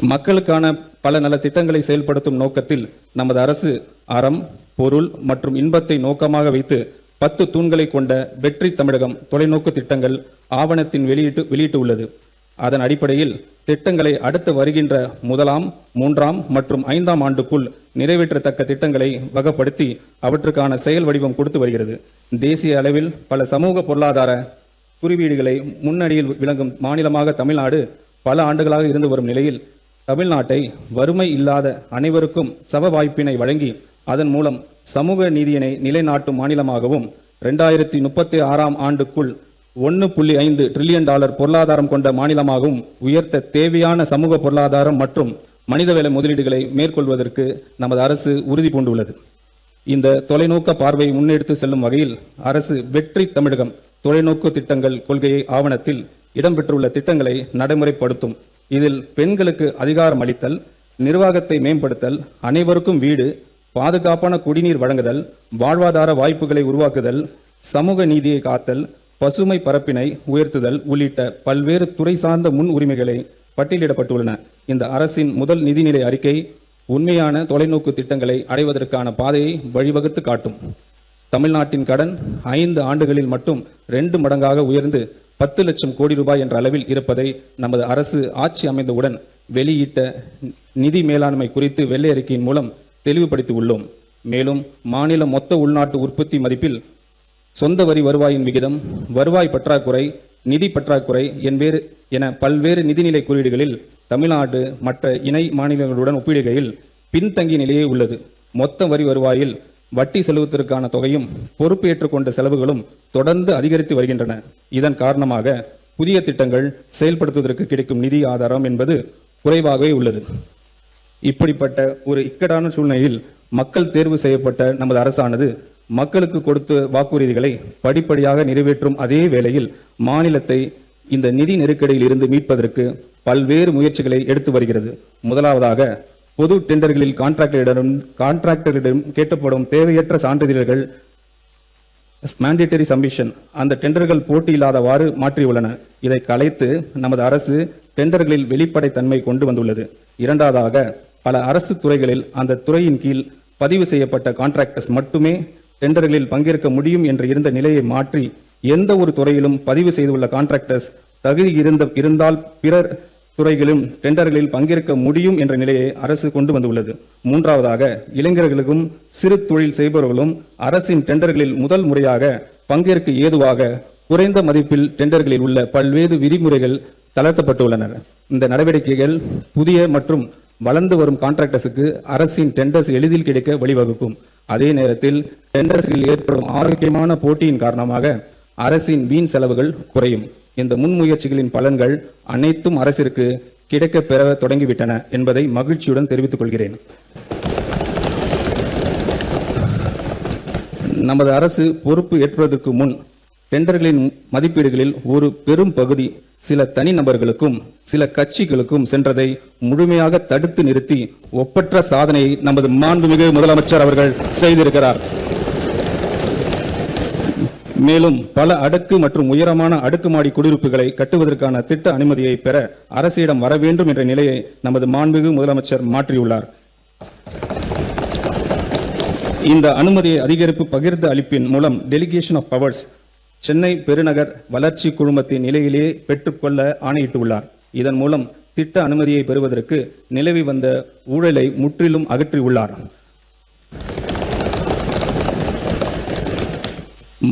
மக்களுக்கான பல நல திட்டங்களை செயல்படுத்தும் நோக்கத்தில் நமது அரசு அறம், பொருள் மற்றும் இன்பத்தை நோக்கமாக வைத்து 10 தூண்களை கொண்ட வெற்றி தமிழகம் தொலைநோக்கு திட்டங்கள் ஆவணத்தின் வெளியிட்டு உள்ளது. அதன் அடிப்படையில் திட்டங்களை அடுத்து வருகின்ற 1ஆம், 3ஆம் மற்றும் 5ஆம் ஆண்டுக்குள் நிறைவேற்றத்தக்க திட்டங்களை வகைப்படுத்தி அவற்றுக்கான செயல் வடிவம் கொடுத்து வருகிறது. தேசிய அளவில் பல சமூக பொருளாதார குறியீடுகளை முன்னணியில் விளங்கும் மாநிலமாக தமிழ்நாடு பல ஆண்டுகளாக இருந்து வரும் நிலையில் தமிழ்நாட்டை வறுமை இல்லாத அனைவருக்கும் சம வாய்ப்பினை வழங்கி அதன் மூலம் சமூக நீதியினை நிலைநாட்டும் மாநிலமாகவும் 2036ஆம் ஆண்டுக்குள் $1.5 டிரில்லியன் பொருளாதாரம் கொண்ட மாநிலமாகவும் உயர்த்த தேவையான சமூக பொருளாதாரம் மற்றும் மனிதவள முதலீடுகளை மேற்கொள்வதற்கு நமது அரசு உறுதி பூண்டுள்ளது. இந்த தொலைநோக்க பார்வையை முன்னெடுத்து செல்லும் வகையில் அரசு வெற்றி தமிழகம் தொலைநோக்கு திட்டங்கள் கொள்கையை ஆவணத்தில் இடம்பெற்றுள்ள திட்டங்களை நடைமுறைப்படுத்தும். இதில் பெண்களுக்கு அதிகாரம் அளித்தல், நிர்வாகத்தை மேம்படுத்தல், அனைவருக்கும் வீடு, பாதுகாப்பான குடிநீர் வழங்குதல், வாழ்வாதார வாய்ப்புகளை உருவாக்குதல், சமூக நீதியை காத்தல், பசுமை பரப்பினை உயர்த்துதல் உள்ளிட்ட பல்வேறு துறை சார்ந்த முன் உரிமைகளை பட்டியலிடப்பட்டுள்ளன. இந்த அரசின் முதல் நிதிநிலை அறிக்கை உண்மையான தொலைநோக்கு திட்டங்களை அடைவதற்கான பாதையை வழிவகுத்து காட்டும். தமிழ்நாட்டின் கடன் 5 ஆண்டுகளில் மட்டும் 2 மடங்காக உயர்ந்து 10 லட்சம் கோடி ரூபாய் என்ற அளவில் இருப்பதை நமது அரசு ஆட்சி அமைந்தவுடன் வெளியிட்ட நிதி மேலாண்மை குறித்து வெள்ளை அறிக்கையின் மூலம் தெளிவுபடுத்தி உள்ளோம். மேலும் மாநில மொத்த உள்நாட்டு உற்பத்தி மதிப்பில் சொந்த வரி வருவாயின் விகிதம், வருவாய் பற்றாக்குறை, நிதி பற்றாக்குறை என பல்வேறு நிதிநிலை குறியீடுகளில் தமிழ்நாடு மற்ற இணை மாநிலங்களுடன் ஒப்பிடுகையில் பின்தங்கிய நிலையே உள்ளது. மொத்த வரி வருவாயில் வட்டி செலுத்துவதற்கான தொகையும் பொறுப்பு ஏற்றுக்கொண்ட செலவுகளும் தொடர்ந்து அதிகரித்து வருகின்றன. இதன் காரணமாக புதிய திட்டங்கள் செயல்படுத்துவதற்கு கிடைக்கும் நிதி ஆதாரம் என்பது குறைவாகவே உள்ளது. இப்படிப்பட்ட ஒரு இக்கட்டான சூழ்நிலையில் மக்கள் தேர்வு செய்யப்பட்ட நமது அரசானது மக்களுக்கு கொடுத்த வாக்குறுதிகளை படிப்படியாக நிறைவேற்றும் அதே வேளையில் மாநிலத்தை இந்த நிதி நெருக்கடியில் இருந்து மீட்பதற்கு பல்வேறு முயற்சிகளை எடுத்து வருகிறது. முதலாவதாக பொது டெண்டர்களில் கான்ட்ராக்டரிடம் கேட்கப்படும் தேவையற்ற சான்றிதழ்கள் மேண்டேட்டரி சப்மிஷன் அந்த டெண்டர்கள் போட்டியில்லாதவாறு மாற்றியுள்ளன. இதை கலைத்து நமது அரசு டெண்டர்களில் வெளிப்படைத்தன்மை கொண்டு வந்துள்ளது. இரண்டாவதாக பல அரசு துறைகளில் அந்த துறையின் கீழ் பதிவு செய்யப்பட்ட கான்ட்ராக்டர்ஸ் மட்டுமே டெண்டர்களில் பங்கேற்க முடியும் என்று இருந்த நிலையை மாற்றி எந்த ஒரு துறையிலும் பதிவு செய்துள்ள கான்ட்ராக்டர்ஸ் தகுதி இருந்தால் பிறர் துறைகளிலும் டெண்டர்களில் பங்கேற்க முடியும் என்ற நிலையை அரசு கொண்டு வந்துள்ளது. மூன்றாவதாக இளைஞர்களுக்கும் சிறு தொழில் செய்பவர்களும் அரசின் டெண்டர்களில் முதல் முறையாக பங்கேற்க ஏதுவாக குறைந்த மதிப்பில் டெண்டர்களில் உள்ள பல்வேறு விதிமுறைகள் தளர்த்தப்பட்டுள்ளன. இந்த நடவடிக்கைகள் புதிய மற்றும் வளர்ந்து வரும் கான்ட்ராக்டர்ஸுக்கு அரசின் டெண்டர்ஸ் எளிதில் கிடைக்க வழிவகுக்கும். அதே நேரத்தில் டெண்டர்ஸில் ஏற்படும் ஆரோக்கியமான போட்டியின் காரணமாக அரசின் வீண் செலவுகள் குறையும். இந்த முன்முயற்சிகளின் பலன்கள் அனைத்தும் அரசிற்கு கிடைக்க பெற தொடங்கிவிட்டன என்பதை மகிழ்ச்சியுடன் தெரிவித்துக் கொள்கிறேன். நமது அரசு பொறுப்பு ஏற்பதற்கு முன் டெண்டர்களின் மதிப்பீடுகளில் ஒரு பெரும் பகுதி சில தனிநபர்களுக்கும் சில கட்சிகளுக்கும் சென்றதை முழுமையாக தடுத்து நிறுத்தி ஒப்பற்ற சாதனையை நமது மாண்புமிகு முதலமைச்சர் அவர்கள் செய்திருக்கிறார். மேலும் பல அடுக்கு மற்றும் உயரமான அடுக்குமாடி குடியிருப்புகளை கட்டுவதற்கான திட்ட அனுமதியை பெற அரசிடம் வர வேண்டும் என்ற நிலையை நமது மாண்புமிகு முதலமைச்சர் மாற்றியுள்ளார். இந்த அனுமதியை அதிகரிப்பு பகிர்ந்து அளிப்பின் மூலம் டெலிகேஷன் ஆஃப் பவர்ஸ் சென்னை பெருநகர் வளர்ச்சி குழுமத்தின் நிலையிலேயே பெற்றுக்கொள்ள ஆணையிட்டுள்ளார். இதன் மூலம் திட்ட அனுமதியை பெறுவதற்கு நிலவி வந்த ஊழலை முற்றிலும் அகற்றியுள்ளார்.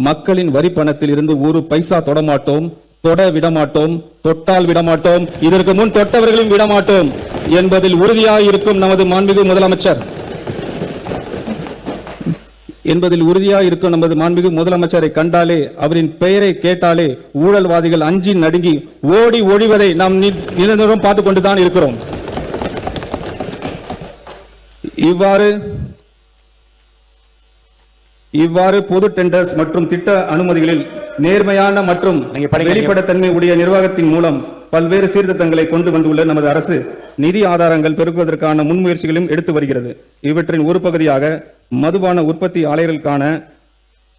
மக்களின் வரி பணத்தில் இருந்து ஒரு பைசா தொடமாட்டோம், தொட விடமாட்டோம், தொட்டால் விடமாட்டோம், இதற்கு முன் தொட்டவர்களும் விடமாட்டோம் என்பதில் உறுதியாக இருக்கும் நமது மாண்புமிகு முதலமைச்சர் முதலமைச்சரை கண்டாலே அவரின் பெயரை கேட்டாலே ஊழல்வாதிகள் அஞ்சி நடுங்கி ஓடி ஒழிவதை நாம் நிரந்தரம் பார்த்துக் கொண்டுதான் இருக்கிறோம். இவ்வாறு பொது டெண்டர்ஸ் மற்றும் திட்ட அனுமதிகளில் நேர்மையான மற்றும் வெளிப்படைத்தன்மை உடைய நிர்வாகத்தின் மூலம் பல்வேறு சீர்திருத்தங்களை கொண்டு வந்துள்ள நமது அரசு நிதி ஆதாரங்கள் பெருக்குவதற்கான முன்முயற்சிகளையும் எடுத்து வருகிறது. இவற்றின் ஒரு பகுதியாக மதுபான உற்பத்தி ஆலைகளுக்கான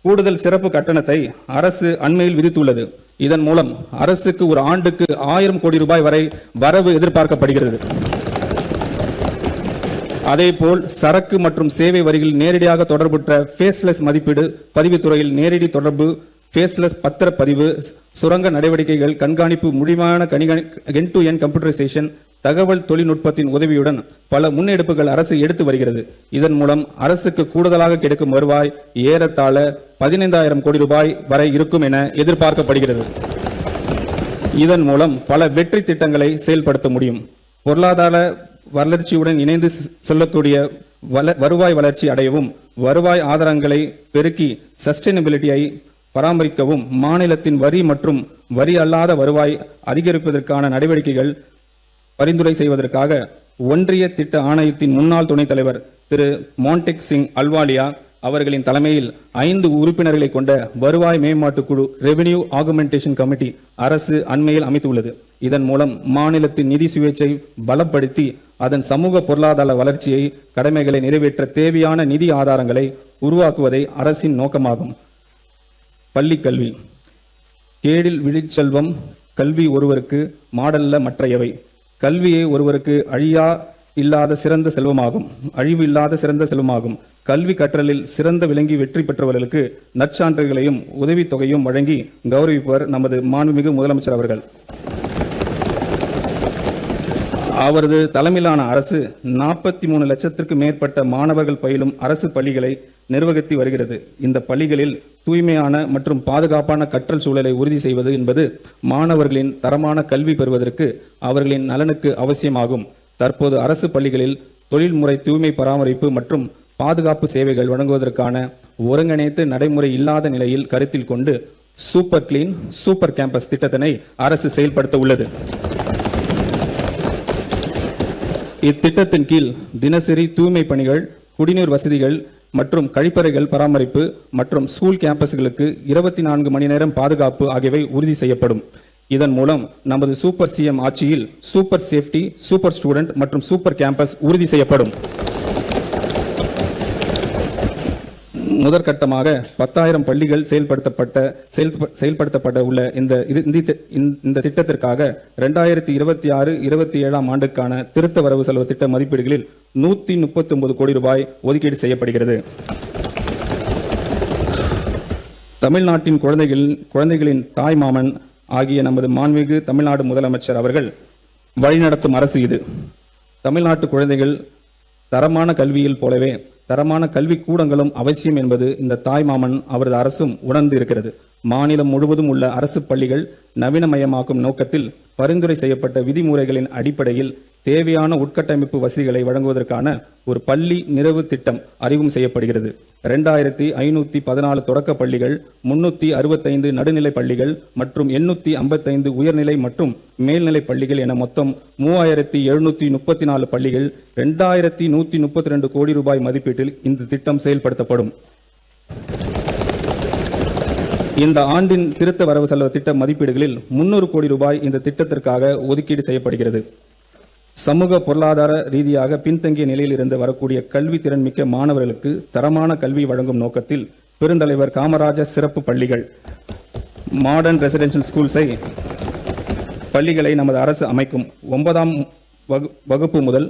கூடுதல் சிறப்பு கட்டணத்தை அரசு அண்மையில் விதித்துள்ளது. இதன் மூலம் அரசுக்கு ஒரு ஆண்டுக்கு 1000 கோடி ரூபாய் வரை வரவு எதிர்பார்க்கப்படுகிறது. அதேபோல் சரக்கு மற்றும் சேவை வரிகளில் நேரடியாக தொடர்புற்ற ஃபேஸ்லெஸ் மதிப்பீடு, பதிவுத்துறையில் நேரடி தொடர்பு, ஃபேஸ்லெஸ் பத்திரப்பதிவு, சுரங்க நடவடிக்கைகள் கண்காணிப்பு, முழுமையான எண்ட் டு எண்ட் கம்ப்யூட்டரைசேஷன், தகவல் தொழில்நுட்பத்தின் உதவியுடன் பல முன்னெடுப்புகள் அரசு எடுத்து வருகிறது. இதன் மூலம் அரசுக்கு கூடுதலாக கிடைக்கும் வருவாய் ஏறத்தாழ 15,000 கோடி ரூபாய் வரை இருக்கும் என எதிர்பார்க்கப்படுகிறது. இதன் மூலம் பல வெற்றி திட்டங்களை செயல்படுத்த முடியும். பொருளாதார வளர்ச்சியுடன் இணைந்து செல்லக்கூடிய வருவாய் வளர்ச்சி அடையவும், வருவாய் ஆதாரங்களை பெருக்கி சஸ்டைனபிலிட்டியை பராமரிக்கவும், மாநிலத்தின் வரி மற்றும் வரி அல்லாத வருவாய் அதிகரிப்பதற்கான நடவடிக்கைகள் பரிந்துரை செய்வதற்காக ஒன்றிய திட்ட ஆணையத்தின் முன்னாள் துணைத் தலைவர் திரு மோன்டெக் சிங் அல்வாலியா அவர்களின் தலைமையில் 5 உறுப்பினர்களை கொண்ட வருவாய் மேம்பாட்டு குழு ரெவென்யூ ஆகுமெண்டேஷன் கமிட்டி அரசு அண்மையில் அமைத்துள்ளது. இதன் மூலம் மாநிலத்தின் நிதி சுயேட்சை பலப்படுத்தி அதன் சமூக பொருளாதார வளர்ச்சியை கடமைகளை நிறைவேற்ற தேவையான நிதி ஆதாரங்களை உருவாக்குவதே அரசின் நோக்கமாகும். பள்ளி கல்வி. கேடில் விழிச்செல்வம் கல்வி ஒருவருக்கு மாடல்ல மற்றையவை. கல்வியே ஒருவருக்கு அழிவு இல்லாத சிறந்த செல்வமாகும். கல்வி கற்றலில் சிறந்த விளங்கி வெற்றி பெற்றவர்களுக்கு நற்சான்றுகளையும் உதவித்தொகையும் வழங்கி கௌரவிப்பவர் நமது மாண்புமிகு முதலமைச்சர் அவர்கள். அவரது தலைமையிலான அரசு 43 லட்சத்திற்கு மேற்பட்ட மாணவர்கள் பயிலும் அரசு பள்ளிகளை நிர்வகித்து வருகிறது. இந்த பள்ளிகளில் தூய்மையான மற்றும் பாதுகாப்பான கற்றல் சூழலை உறுதி செய்வது என்பது மாணவர்களின் தரமான கல்வி பெறுவதற்கு அவர்களின் நலனுக்கு அவசியமாகும். தற்போது அரசு பள்ளிகளில் தொழில்முறை தூய்மை பராமரிப்பு மற்றும் பாதுகாப்பு சேவைகள் வழங்குவதற்கான ஒருங்கிணைத்து நடைமுறை இல்லாத நிலையில் கருத்தில் கொண்டு சூப்பர் கிளீன் சூப்பர் கேம்பஸ் திட்டத்தினை அரசு செயல்படுத்த உள்ளது. இத்திட்டத்தின் கீழ் தினசரி தூய்மை பணிகள், குடிநீர் வசதிகள் மற்றும் கழிப்பறைகள் பராமரிப்பு மற்றும் ஸ்கூல் கேம்பஸ்களுக்கு 24 மணி நேரம் பாதுகாப்பு ஆகியவை உறுதி செய்யப்படும். இதன் மூலம் நமது சூப்பர் சிஎம் ஆட்சியில் சூப்பர் சேஃப்டி, சூப்பர் ஸ்டூடெண்ட் மற்றும் சூப்பர் கேம்பஸ் உறுதி செய்யப்படும். முதற்கட்டமாக 10,000 பள்ளிகள் செயல்படுத்தப்பட உள்ள இந்த திட்டத்திற்காக 2026-27 ஆண்டுக்கான திருத்த வரவு செலவு திட்ட மதிப்பீடுகளில் 139 கோடி ரூபாய் ஒதுக்கீடு செய்யப்படுகிறது. தமிழ்நாட்டின் குழந்தைகளின் தாய் மாமன் ஆகிய நமது மாண்புமிகு தமிழ்நாடு முதலமைச்சர் அவர்கள் வழிநடத்தும் அரசு இது. தமிழ்நாட்டு குழந்தைகள் தரமான கல்வியில் போலவே தரமான கல்வி கூடங்களும் அவசியம் என்பது இந்த தாய்மாமன் அவரது அரசும் உணர்ந்து இருக்கிறது. மாநிலம் முழுவதும் உள்ள அரசு பள்ளிகள் நவீனமயமாக்கும் நோக்கத்தில் பரிந்துரை செய்யப்பட்ட விதிமுறைகளின் அடிப்படையில் தேவையான உட்கட்டமைப்பு வசதிகளை வழங்குவதற்கான ஒரு பள்ளி நிறைவு திட்டம் அறிமுகம் செய்யப்படுகிறது. 2514 தொடக்க பள்ளிகள், 365 நடுநிலை பள்ளிகள் மற்றும் 855 உயர்நிலை மற்றும் மேல்நிலை பள்ளிகள் என மொத்தம் 3734 பள்ளிகள் 2132 கோடி ரூபாய் மதிப்பீட்டில் இந்த திட்டம் செயல்படுத்தப்படும். இந்த ஆண்டின் திருத்த வரவு செலவு திட்ட மதிப்பீடுகளில் 300 கோடி ரூபாய் இந்த திட்டத்திற்காக ஒதுக்கீடு செய்யப்படுகிறது. சமூக பொருளாதார ரீதியாக பின்தங்கிய நிலையில் இருந்து வரக்கூடிய கல்வி திறன் மிக்க மாணவர்களுக்கு தரமான கல்வி வழங்கும் நோக்கத்தில் பெருந்தலைவர் காமராஜர் சிறப்பு பள்ளிகள், மாடர்ன் ரெசிடென்ஷியல் ஸ்கூல்ஸை பள்ளிகளை நமது அரசு அமைக்கும். 9ஆம் வகுப்பு முதல்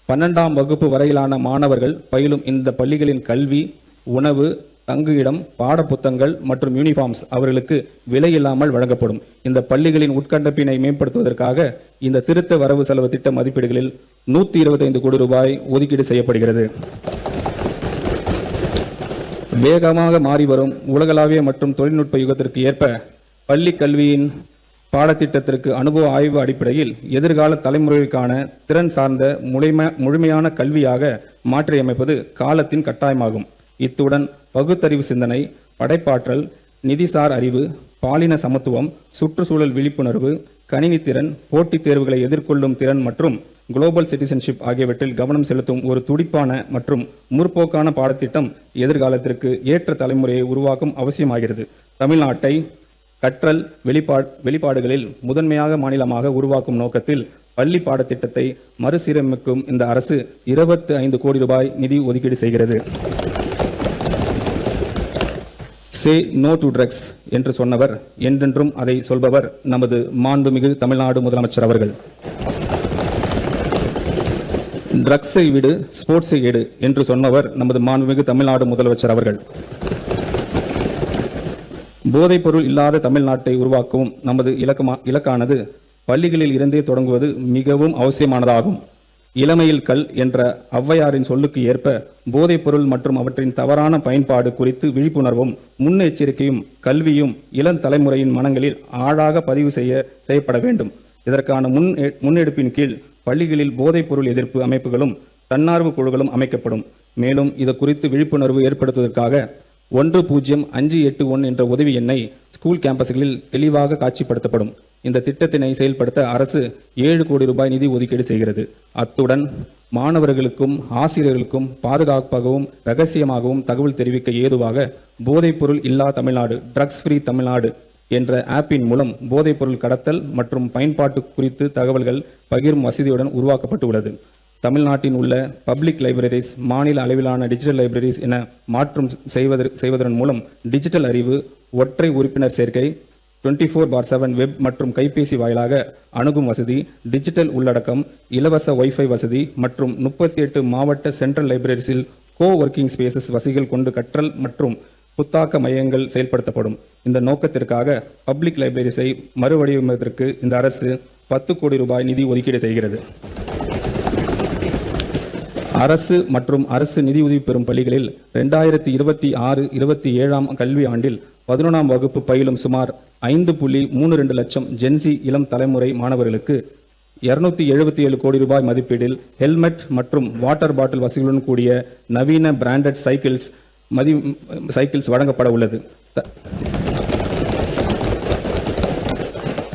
12ஆம் வகுப்பு வரையிலான மாணவர்கள் பயிலும் இந்த பள்ளிகளின் கல்வி, உணவு, தங்குயிடம், பாடப்புத்தகங்கள் மற்றும் யூனிஃபார்ம்ஸ் அவர்களுக்கு விலையில்லாமல் வழங்கப்படும். இந்த பள்ளிகளின் உட்கட்டமைப்பினை மேம்படுத்துவதற்காக இந்த திருத்த வரவு செலவு திட்ட மதிப்பீடுகளில் 125 கோடி ரூபாய் ஒதுக்கீடு செய்யப்படுகிறது. வேகமாக மாறி வரும் உலகளாவிய மற்றும் தொழில்நுட்ப யுகத்திற்கு ஏற்ப பள்ளி கல்வியின் பாடத்திட்டத்திற்கு அனுபவ ஆய்வு அடிப்படையில் எதிர்கால தலைமுறைக்கான திறன் சார்ந்த முழுமையான கல்வியாக மாற்றியமைப்பது காலத்தின் கட்டாயமாகும். இத்துடன் பகுத்தறிவு சிந்தனை, படைப்பாற்றல், நிதிசார் அறிவு, பாலின சமத்துவம், சுற்றுச்சூழல் விழிப்புணர்வு, கணினி திறன், போட்டித் தேர்வுகளை எதிர்கொள்ளும் திறன் மற்றும் குளோபல் சிட்டிசன்ஷிப் ஆகியவற்றில் கவனம் செலுத்தும் ஒரு துடிப்பான மற்றும் முற்போக்கான பாடத்திட்டம் எதிர்காலத்திற்கு ஏற்ற தலைமுறையை உருவாக்கும் அவசியமாகிறது. தமிழ்நாட்டை கற்றல் வெளிப்பாடுகளில் முதன்மையாக மாநிலமாக உருவாக்கும் நோக்கத்தில் பள்ளி பாடத்திட்டத்தை மறுசீரமைக்கும் இந்த அரசு 25 கோடி ரூபாய் நிதி ஒதுக்கீடு செய்கிறது. சே நோ டு ட்ரக்ஸ் என்று சொன்னவர், என்றென்றும் அதை சொல்பவர் நமது மாண்புமிகு தமிழ்நாடு முதலமைச்சர் அவர்கள். ட்ரக்ஸை விடு, ஸ்போர்ட்ஸை எடு என்று சொன்னவர் நமது மாண்புமிகு தமிழ்நாடு முதலமைச்சர் அவர்கள். போதைப்பொருள் இல்லாத தமிழ்நாட்டை உருவாக்கவும் நமது இலக்கானது பள்ளிகளில் இருந்தே தொடங்குவது மிகவும் அவசியமானதாகும். இளமையில் கல் என்ற ஔவையாரின் சொல்லுக்கு ஏற்ப போதைப்பொருள் மற்றும் அவற்றின் தவறான பயன்பாடு குறித்து விழிப்புணர்வும் முன்னெச்சரிக்கையும் கல்வியும் இளம் தலைமுறையின் மனங்களில் ஆழாக பதிவு செய்யப்பட வேண்டும். இதற்கான முன்னெடுப்பின் கீழ் பள்ளிகளில் போதைப்பொருள் எதிர்ப்பு அமைப்புகளும் தன்னார்வ குழுக்களும் அமைக்கப்படும். மேலும் இது குறித்து விழிப்புணர்வு ஏற்படுத்துவதற்காக 10581 என்ற உதவி எண்ணை ஸ்கூல் கேம்பஸ்களில் தெளிவாக காட்சிப்படுத்தப்படும். இந்த திட்டத்தினை செயல்படுத்த அரசு 7 கோடி ரூபாய் நிதி ஒதுக்கீடு செய்கிறது. அத்துடன் மாணவர்களுக்கும் ஆசிரியர்களுக்கும் பாதுகாப்பாகவும் இரகசியமாகவும் தகவல் தெரிவிக்க ஏதுவாக போதைப்பொருள் இல்லா தமிழ்நாடு, ட்ரக்ஸ் ஃப்ரீ தமிழ்நாடு என்ற ஆப்பின் மூலம் போதைப்பொருள் கடத்தல் மற்றும் பயன்பாட்டு குறித்து தகவல்கள் பகிரும் வசதியுடன் உருவாக்கப்பட்டு உள்ளது. தமிழ்நாட்டின் உள்ள பப்ளிக் லைப்ரரிஸ் மாநில அளவிலான டிஜிட்டல் லைப்ரரிஸ் என மாற்றம் செய்வதன் மூலம் டிஜிட்டல் அறிவு, ஒற்றை உறுப்பினர் சேர்க்கை, 24/7 வெப் மற்றும் கைபேசி வாயிலாக அணுகும் வசதி, டிஜிட்டல் உள்ளடக்கம், இலவச வைஃபை வசதி மற்றும் 38 மாவட்ட சென்ட்ரல் லைப்ரரிஸில் கோ ஒர்க்கிங் ஸ்பேசஸ் வசதிகள் கொண்டு கற்றல் மற்றும் புத்தாக்க மையங்கள் செயல்படுத்தப்படும். இந்த நோக்கத்திற்காக பப்ளிக் லைப்ரரிஸை மறுவடிவமைப்பதற்கு இந்த அரசு 10 கோடி ரூபாய் நிதி ஒதுக்கீடு செய்கிறது. அரசு மற்றும் அரசு நிதியுதவி பெறும் பள்ளிகளில் 2026-27 கல்வி ஆண்டில் 11ஆம் வகுப்பு பயிலும் சுமார் 5.32 லட்சம் ஜென்சி இளம் தலைமுறை மாணவர்களுக்கு 277 கோடி ரூபாய் மதிப்பீட்டில் ஹெல்மெட் மற்றும் வாட்டர் பாட்டில் வசதிகளுடன் கூடிய நவீன பிராண்டட் சைக்கிள்ஸ் வழங்கப்பட உள்ளது.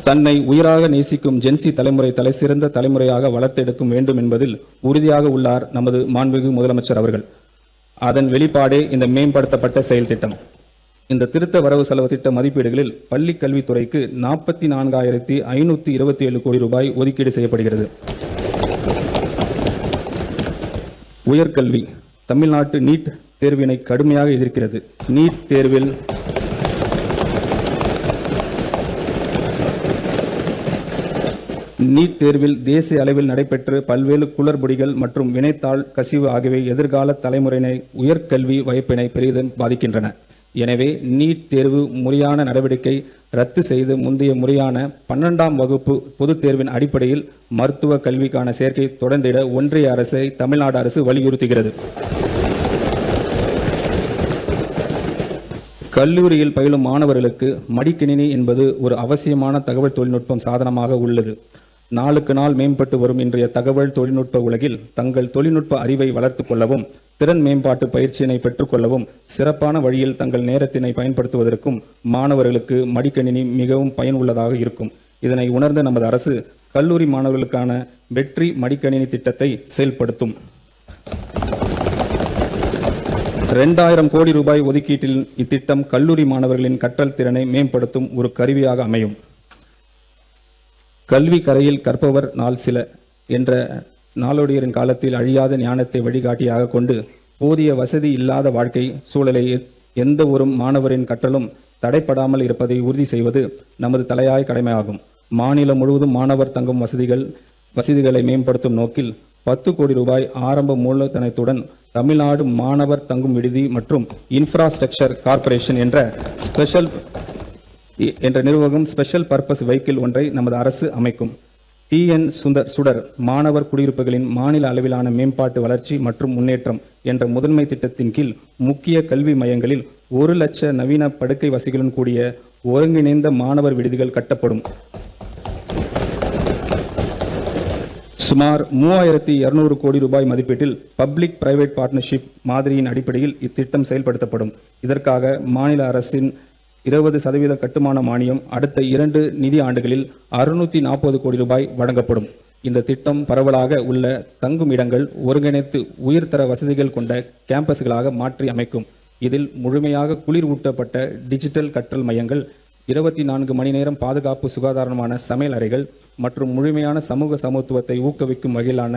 தன்னை உயிராக நேசிக்கும் ஜென்சி தலைமுறை தலைசிறந்த தலைமுறையாக வளர்த்தெடுக்கும் வேண்டும் என்பதில் உறுதியாக உள்ளார் நமது மாண்புமிகு முதலமைச்சர் அவர்கள். அதன் வெளிப்பாடே இந்த மேம்படுத்தப்பட்ட செயல் திட்டம். இந்த திருத்த வரவு செலவு திட்ட மதிப்பீடுகளில் பள்ளி கல்வித்துறைக்கு 44,527 கோடி ரூபாய் ஒதுக்கீடு செய்யப்படுகிறது. உயர்கல்வி தமிழ்நாட்டு நீட் தேர்வினை கடுமையாக எதிர்க்கிறது. நீட் தேர்வில் தேசிய அளவில் நடைபெற்று பல்வேறு குளறுபடிகள் மற்றும் வினைத்தாள் கசிவு ஆகியவை எதிர்கால தலைமுறையினை உயர்கல்வி வாய்ப்பினை பெரிதும் பாதிக்கின்றன. எனவே நீட் தேர்வு முறையான நடவடிக்கை ரத்து செய்து முந்தைய முறையான 12ஆம் வகுப்பு பொதுத் தேர்வின் அடிப்படையில் மருத்துவ கல்விக்கான சேர்க்கை தொடர்ந்திட ஒன்றிய அரசை தமிழ்நாடு அரசு வலியுறுத்துகிறது. கல்லூரியில் பயிலும் மாணவர்களுக்கு மடிக்கணினி என்பது ஒரு அவசியமான தகவல் தொழில்நுட்பம் சாதனமாக உள்ளது. நாளுக்கு நாள் மேம்பட்டு வரும் இன்றைய தகவல் தொழில்நுட்ப உலகில் தங்கள் தொழில்நுட்ப அறிவை வளர்த்துக் கொள்ளவும், திறன் மேம்பாட்டு பயிற்சியினை பெற்றுக்கொள்ளவும், சிறப்பான வழியில் தங்கள் நேரத்தினை பயன்படுத்துவதற்கும் மாணவர்களுக்கு மடிக்கணினி மிகவும் பயனுள்ளதாக இருக்கும். இதனை உணர்ந்த நமது அரசு கல்லூரி மாணவர்களுக்கான வெற்றி மடிக்கணினி திட்டத்தை செயல்படுத்தும். 2000 கோடி ரூபாய் ஒதுக்கீட்டில் இத்திட்டம் கல்லூரி மாணவர்களின் கற்றல் திறனை மேம்படுத்தும் ஒரு கருவியாக அமையும். கல்வி கரையில் கற்பவர் நாள் சில என்ற நாளோடியரின் காலத்தில் அழியாத ஞானத்தை வழிகாட்டியாக கொண்டு போதிய வசதி இல்லாத வாழ்க்கை சூழலை எந்த ஒரு மாணவரின் கற்றலும் தடைப்படாமல் இருப்பதை உறுதி செய்வது நமது தலையாய கடமையாகும். மாநிலம் முழுவதும் மாணவர் தங்கும் வசதிகளை மேம்படுத்தும் நோக்கில் 10 கோடி ரூபாய் ஆரம்ப மூலதனத்துடன் தமிழ்நாடு மாணவர் தங்கும் விடுதி மற்றும் இன்ஃப்ராஸ்ட்ரக்சர் கார்ப்பரேஷன் என்ற நிறுவனம் ஸ்பெஷல் பர்பஸ் வெஹிக்கிள் ஒன்றை நமது அரசு அமைக்கும். TN சுடர் மாணவர் குடியிருப்புகளின் மாநில அளவிலான மேம்பாட்டு வளர்ச்சி மற்றும் முன்னேற்றம் என்ற முதன்மை திட்டத்தின் கீழ் முக்கிய கல்வி மையங்களில் 1 லட்ச நவீன படுக்கை வசதிகளுடன் கூடிய ஒருங்கிணைந்த மாணவர் விடுதிகள் கட்டப்படும். சுமார் 3200 கோடி ரூபாய் மதிப்பீட்டில் பப்ளிக் பிரைவேட் பார்ட்னர்ஷிப் மாதிரியின் அடிப்படையில் இத்திட்டம் செயல்படுத்தப்படும். இதற்காக மாநில அரசின் 20% கட்டுமான மானியம் அடுத்த 2 நிதி ஆண்டுகளில் 640 கோடி ரூபாய் வழங்கப்படும். இந்த திட்டம் பரவலாக உள்ள தங்கும் இடங்கள் ஒருங்கிணைத்து உயர்தர வசதிகள் கொண்ட கேம்பஸ்களாக மாற்றி அமைக்கும். இதில் முழுமையாக குளிர் ஊட்டப்பட்ட டிஜிட்டல் கற்றல் மையங்கள், 24 மணி நேரம் பாதுகாப்பு சுகாதாரமான சமையல் அறைகள் மற்றும் முழுமையான சமூக சமத்துவத்தை ஊக்குவிக்கும் வகையிலான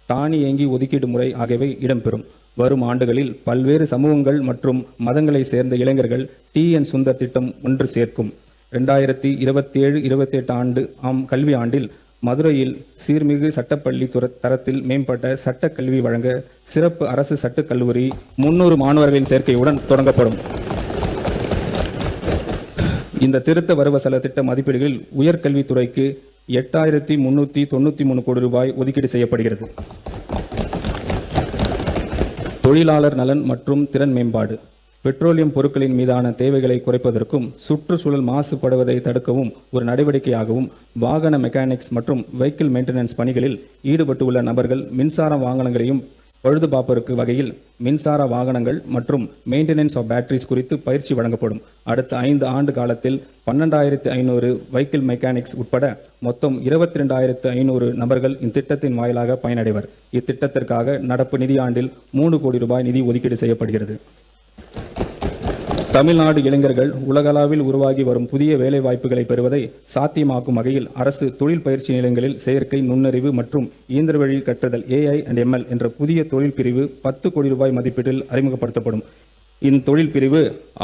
தானியங்கி ஒதுக்கீடு முறை ஆகியவை இடம்பெறும். வரும் ஆண்டுகளில் பல்வேறு சமூகங்கள் மற்றும் மதங்களை சேர்ந்த இளைஞர்கள் TN சுந்தர் திட்டம் ஒன்று சேர்க்கும். 2027-28 கல்வி ஆண்டில் மதுரையில் சீர்மிகு சட்டப்பள்ளி தரத்தில் மேம்பட்ட சட்ட கல்வி வழங்க சிறப்பு அரசு சட்டக் கல்லூரி 300 மாணவர்களின் சேர்க்கையுடன் தொடங்கப்படும். இந்த திருத்த வரவு செலவு திட்ட மதிப்பீடுகளில் உயர்கல்வித்துறைக்கு 8,393 கோடி ரூபாய் ஒதுக்கீடு செய்யப்படுகிறது. தொழிலாளர் நலன் மற்றும் திறன் மேம்பாடு. பெட்ரோலியம் பொருட்களின் மீதான தேவைகளை குறைப்பதற்கும் சுற்றுச்சூழல் மாசுபடுவதை தடுக்கவும் ஒரு நடவடிக்கையாகவும் வாகன மெக்கானிக்ஸ் மற்றும் வெஹிக்கிள் மெயின்டெனன்ஸ் பணிகளில் ஈடுபட்டுள்ள நபர்கள் மின்சார வாகனங்களையும் பழுது பார்ப்பதற்கு வகையில் மின்சார வாகனங்கள் மற்றும் மெயின்டெனன்ஸ் ஆஃப் பேட்டரிஸ் குறித்து பயிற்சி வழங்கப்படும். அடுத்த 5 ஆண்டு காலத்தில் 12,500 வெஹிக்கிள் மெக்கானிக்ஸ் உட்பட மொத்தம் 22,500 நபர்கள் இத்திட்டத்தின் வாயிலாக பயனடைவர். இத்திட்டத்திற்காக நடப்பு நிதியாண்டில் 3 கோடி ரூபாய் நிதி ஒதுக்கீடு செய்யப்படுகிறது. தமிழ்நாடு இளைஞர்கள் உலகளவில் உருவாகி வரும் புதிய வேலை வாய்ப்புகளை பெறுவதை சாத்தியமாக்கும் வகையில் அரசு தொழில் பயிற்சி நிலையங்களில் செயற்கை நுண்ணறிவு மற்றும் இயந்திர வழி கற்றல் AI&ML என்ற புதிய தொழில் பிரிவு 10 கோடி ரூபாய் மதிப்பீட்டில் அறிமுகப்படுத்தப்படும். இத்தொழில் பிரிவு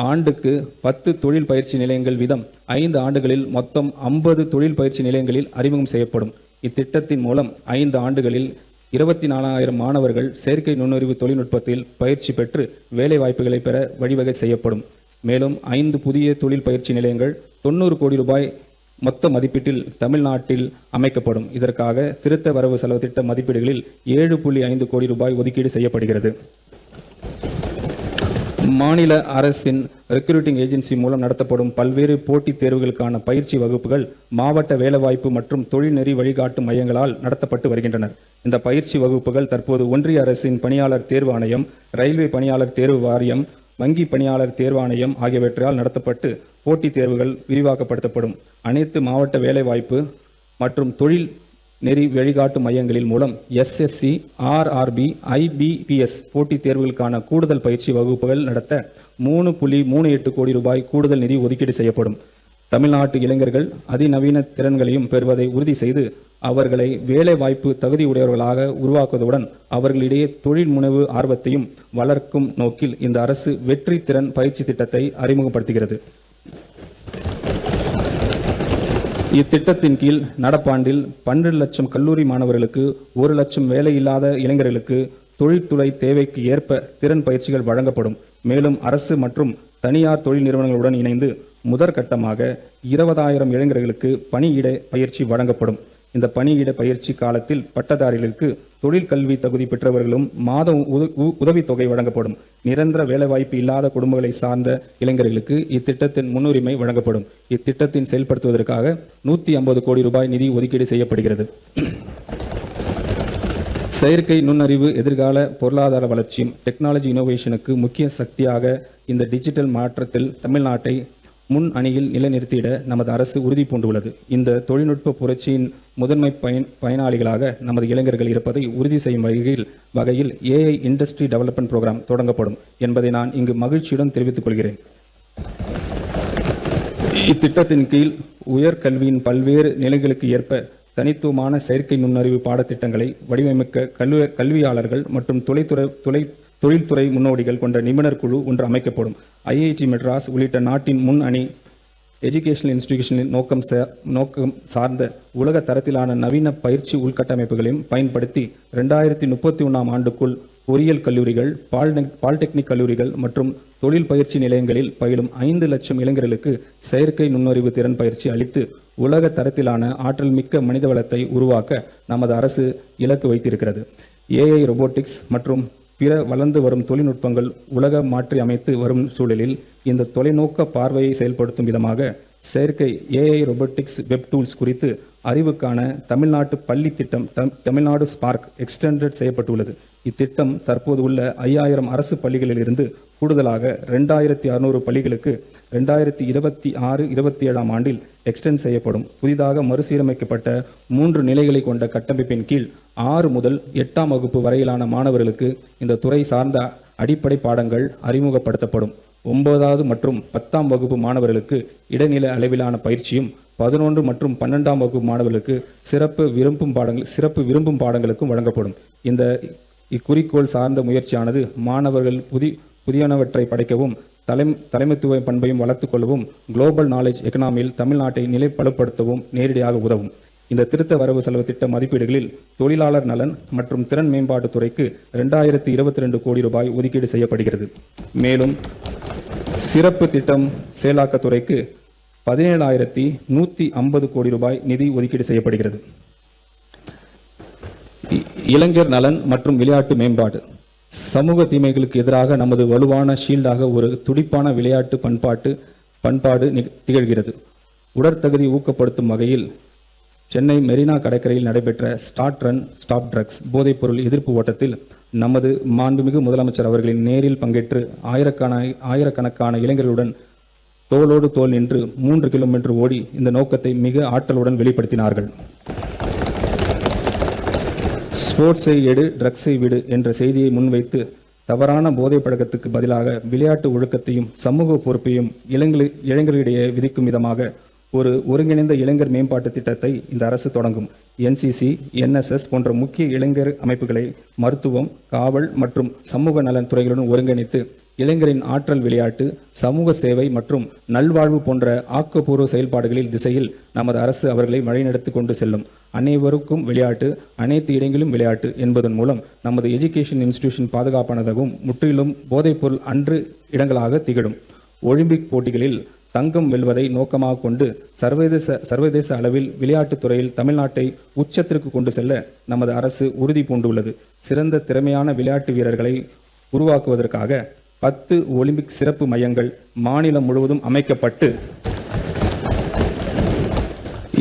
ஆண்டுக்கு 10 தொழில் பயிற்சி நிலையங்கள் வீதம் 5 ஆண்டுகளில் மொத்தம் 50 தொழில் பயிற்சி நிலையங்களில் அறிமுகம் செய்யப்படும். இத்திட்டத்தின் மூலம் 5 ஆண்டுகளில் 24,000 மாணவர்கள் செயற்கை நுண்ணறிவு தொழில்நுட்பத்தில் பயிற்சி பெற்று வேலை வாய்ப்புகளை பெற வழிவகை செய்யப்படும். மேலும் 5 புதிய தொழில் பயிற்சி நிலையங்கள் 90 கோடி ரூபாய் மொத்த மதிப்பீட்டில் தமிழ்நாட்டில் அமைக்கப்படும். இதற்காக திருத்த வரவு செலவு திட்ட மதிப்பீடுகளில் 7.5 கோடி ரூபாய் ஒதுக்கீடு செய்யப்படுகிறது. மாநில அரசின் ரெக்ரூட்டிங் ஏஜென்சி மூலம் நடத்தப்படும் பல்வேறு போட்டித் தேர்வுகளுக்கான பயிற்சி வகுப்புகள் மாவட்ட வேலைவாய்ப்பு மற்றும் தொழில்நெறி வழிகாட்டு மையங்களால் நடத்தப்பட்டு வருகின்றன. இந்த பயிற்சி வகுப்புகள் தற்போது ஒன்றிய அரசின் பணியாளர் தேர்வு ஆணையம், ரயில்வே பணியாளர் தேர்வு வாரியம், வங்கி பணியாளர் தேர்வாணையம் ஆகியவற்றால் நடத்தப்பட்டு போட்டித் தேர்வுகள் விரிவாக்கப்படுத்தப்படும். அனைத்து மாவட்ட வேலைவாய்ப்பு மற்றும் தொழில் நெறி வழிகாட்டு மையங்களில் மூலம் SSC, RRB, IBPS போட்டித் தேர்வுகளுக்கான கூடுதல் பயிற்சி வகுப்புகள் நடத்த 3.38 கோடி ரூபாய் கூடுதல் நிதி ஒதுக்கீடு செய்யப்படும். தமிழ்நாட்டு இளைஞர்கள் அதிநவீன திறன்களையும் பெறுவதை உறுதி செய்து அவர்களை வேலை வாய்ப்பு தகுதியுடையவர்களாக உருவாக்குவதுடன் அவர்களிடையே தொழில் முனைவு ஆர்வத்தையும் வளர்க்கும் நோக்கில் இந்த அரசு வெற்றி திறன் பயிற்சி திட்டத்தை அறிமுகப்படுத்துகிறது. இத்திட்டத்தின் கீழ் நடப்பாண்டில் 12 லட்சம் கல்லூரி மாணவர்களுக்கு 1 லட்சம் வேலையில்லாத இளைஞர்களுக்கு தொழில்துறை தேவைக்கு ஏற்ப திறன் பயிற்சிகள் வழங்கப்படும். மேலும் அரசு மற்றும் தனியார் தொழில் நிறுவனங்களுடன் இணைந்து முதற்கட்டமாக 20,000 இளைஞர்களுக்கு பணியிட பயிற்சி வழங்கப்படும். இந்த பணியிட பயிற்சி காலத்தில் பட்டதாரிகளுக்கு தொழில் கல்வி தகுதி பெற்றவர்களும் மாத உதவித்தொகை வழங்கப்படும். நிரந்தர வேலைவாய்ப்பு இல்லாத குடும்பங்களை சார்ந்த இளைஞர்களுக்கு இத்திட்டத்தின் முன்னுரிமை வழங்கப்படும். இத்திட்டத்தின் செயல்படுத்துவதற்காக 150 கோடி ரூபாய் நிதி ஒதுக்கீடு செய்யப்படுகிறது. செயற்கை நுண்ணறிவு எதிர்கால பொருளாதார வளர்ச்சியும் டெக்னாலஜி இனோவேஷனுக்கு முக்கிய சக்தியாக இந்த டிஜிட்டல் மாற்றத்தில் தமிழ்நாட்டை முன் அணியில் நிலைநிறுத்திட நமது அரசு உறுதி பூண்டுள்ளது. இந்த தொழில்நுட்ப புரட்சியின் முதன்மை பயனாளிகளாக நமது இளைஞர்கள் இருப்பதை உறுதி செய்யும் வகையில் AI இண்டஸ்ட்ரி டெவலப்மெண்ட் புரோகிராம் தொடங்கப்படும் என்பதை நான் இங்கு மகிழ்ச்சியுடன் தெரிவித்துக் கொள்கிறேன். இத்திட்டத்தின் கீழ் உயர்கல்வியின் பல்வேறு நிலைகளுக்கு ஏற்ப தனித்துவமான செயற்கை நுண்ணறிவு பாடத்திட்டங்களை வடிவமைக்க கல்வியாளர்கள் மற்றும் தொழில்துறை முன்னோடிகள் கொண்ட நிபுணர் குழு ஒன்று அமைக்கப்படும். IIT மெட்ராஸ் உள்ளிட்ட நாட்டின் முன் அணி எஜுகேஷனல் இன்ஸ்டிடியூஷனின் நோக்கம் சார்ந்த உலக தரத்திலான நவீன பயிற்சி உள்கட்டமைப்புகளையும் பயன்படுத்தி 2031ஆம் ஆண்டுக்குள் பொறியியல் கல்லூரிகள், பாலிடெக்னிக் கல்லூரிகள் மற்றும் தொழில் பயிற்சி நிலையங்களில் பயிலும் 5 லட்சம் இளைஞர்களுக்கு செயற்கை நுண்ணறிவு திறன் பயிற்சி அளித்து உலக தரத்திலான ஆற்றல் மிக்க மனித வளத்தை உருவாக்க நமது அரசு இலக்கு வைத்திருக்கிறது. AI ரோபோட்டிக்ஸ் மற்றும் பிற வளர்ந்து வரும் தொழில்நுட்பங்கள் உலக மாற்றி அமைத்து வரும் சூழலில் இந்த தொலைநோக்க பார்வையை செயல்படுத்தும் விதமாக செயற்கை AI ரோபோட்டிக்ஸ் வெப் டூல்ஸ் குறித்து அறிவுக்கான தமிழ்நாட்டு பள்ளி திட்டம் தமிழ்நாடு ஸ்பார்க் எக்ஸ்டெண்டட் செய்யப்பட்டுள்ளது. இத்திட்டம் தற்போது உள்ள 5000 அரசு பள்ளிகளிலிருந்து கூடுதலாக 2600 பள்ளிகளுக்கு 2026-27ஆம் ஆண்டில் எக்ஸ்டெண்ட் செய்யப்படும். புதிதாக மறுசீரமைக்கப்பட்ட 3 நிலைகளை கொண்ட கட்டமைப்பின் கீழ் 6 முதல் 8ஆம் வகுப்பு வரையிலான மாணவர்களுக்கு இந்த துறை சார்ந்த அடிப்படை பாடங்கள் அறிமுகப்படுத்தப்படும். 9வது மற்றும் 10ஆம் வகுப்பு மாணவர்களுக்கு இடைநில அளவிலான பயிற்சியும் 11 மற்றும் 12ஆம் வகுப்பு மாணவர்களுக்கு சிறப்பு விரும்பும் பாடங்களுக்கும் வழங்கப்படும். இந்த இக்குறிக்கோள் சார்ந்த முயற்சியானது மாணவர்கள் புதியனவற்றை படைக்கவும் தலைமைத்துவ பண்பையும் வளர்த்து கொள்ளவும் குளோபல் நாலேஜ் எக்கனாமியில் தமிழ்நாட்டை நிலை பலப்படுத்தவும் நேரடியாக உதவும். இந்த திருத்த வரவு செலவு திட்ட மதிப்பீடுகளில் தொழிலாளர் நலன் மற்றும் திறன் மேம்பாட்டுத் துறைக்கு 2022 கோடி ரூபாய் ஒதுக்கீடு செய்யப்படுகிறது. மேலும் சிறப்பு திட்டம் செயலாக்கத்துறைக்கு 17,150 கோடி ரூபாய் நிதி ஒதுக்கீடு செய்யப்படுகிறது. இளைஞர் நலன் மற்றும் விளையாட்டு மேம்பாடு. சமூக தீமைகளுக்கு எதிராக நமது வலுவான ஷீல்டாக ஒரு துடிப்பான விளையாட்டு பண்பாடு திகழ்கிறது. உடற்தகுதி ஊக்கப்படுத்தும் வகையில் சென்னை மெரினா கடற்கரையில் நடைபெற்ற ஸ்டார்ட் ரன் ஸ்டாப் ட்ரக்ஸ் போதைப்பொருள் எதிர்ப்பு ஓட்டத்தில் நமது மாண்புமிகு முதலமைச்சர் அவர்களின் நேரில் பங்கேற்று ஆயிரக்கணக்கான இளைஞர்களுடன் தோளோடு தோள் நின்று 3 கிலோமீட்டர் ஓடி இந்த நோக்கத்தை மிக ஆற்றலுடன் வெளிப்படுத்தினார்கள். ஸ்போர்ட்ஸை எடு, ட்ரக்ஸை விடு என்ற செய்தியை முன்வைத்து தவறான போதை பழக்கத்துக்கு பதிலாக விளையாட்டு ஒழுக்கத்தையும் சமூக பொறுப்பையும் இளைஞர்களிடையே விதிக்கும் விதமாக ஒரு ஒருங்கிணைந்த இளைஞர் மேம்பாட்டு திட்டத்தை இந்த அரசு தொடங்கும். NCC, NSS போன்ற முக்கிய இளைஞர் அமைப்புகளை மருத்துவம், காவல் மற்றும் சமூக நலன் துறைகளுடன் ஒருங்கிணைத்து இளைஞரின் ஆற்றல் விளையாட்டு, சமூக சேவை மற்றும் நல்வாழ்வு போன்ற ஆக்கப்பூர்வ செயல்பாடுகளில் திசையில் நமது அரசு அவர்களை வழிநடத்தி கொண்டு செல்லும். அனைவருக்கும் விளையாட்டு, அனைத்து இடங்களிலும் விளையாட்டு என்பதன் மூலம் நமது எஜுகேஷன் இன்ஸ்டிடியூஷன் பாதுகாப்பானதாகவும் முற்றிலும் போதைப்பொருள் அன்று இடங்களாக திகழும். ஒலிம்பிக் போட்டிகளில் தங்கம் வெல்வதை நோக்கமாக கொண்டு சர்வதேச அளவில் விளையாட்டுத் துறையில் தமிழ்நாட்டை உச்சத்திற்கு கொண்டு செல்ல நமது அரசு உறுதி பூண்டுள்ளது. சிறந்த திறமையான விளையாட்டு வீரர்களை உருவாக்குவதற்காக 10 ஒலிம்பிக் சிறப்பு மையங்கள் மாநிலம் முழுவதும் அமைக்கப்பட்டு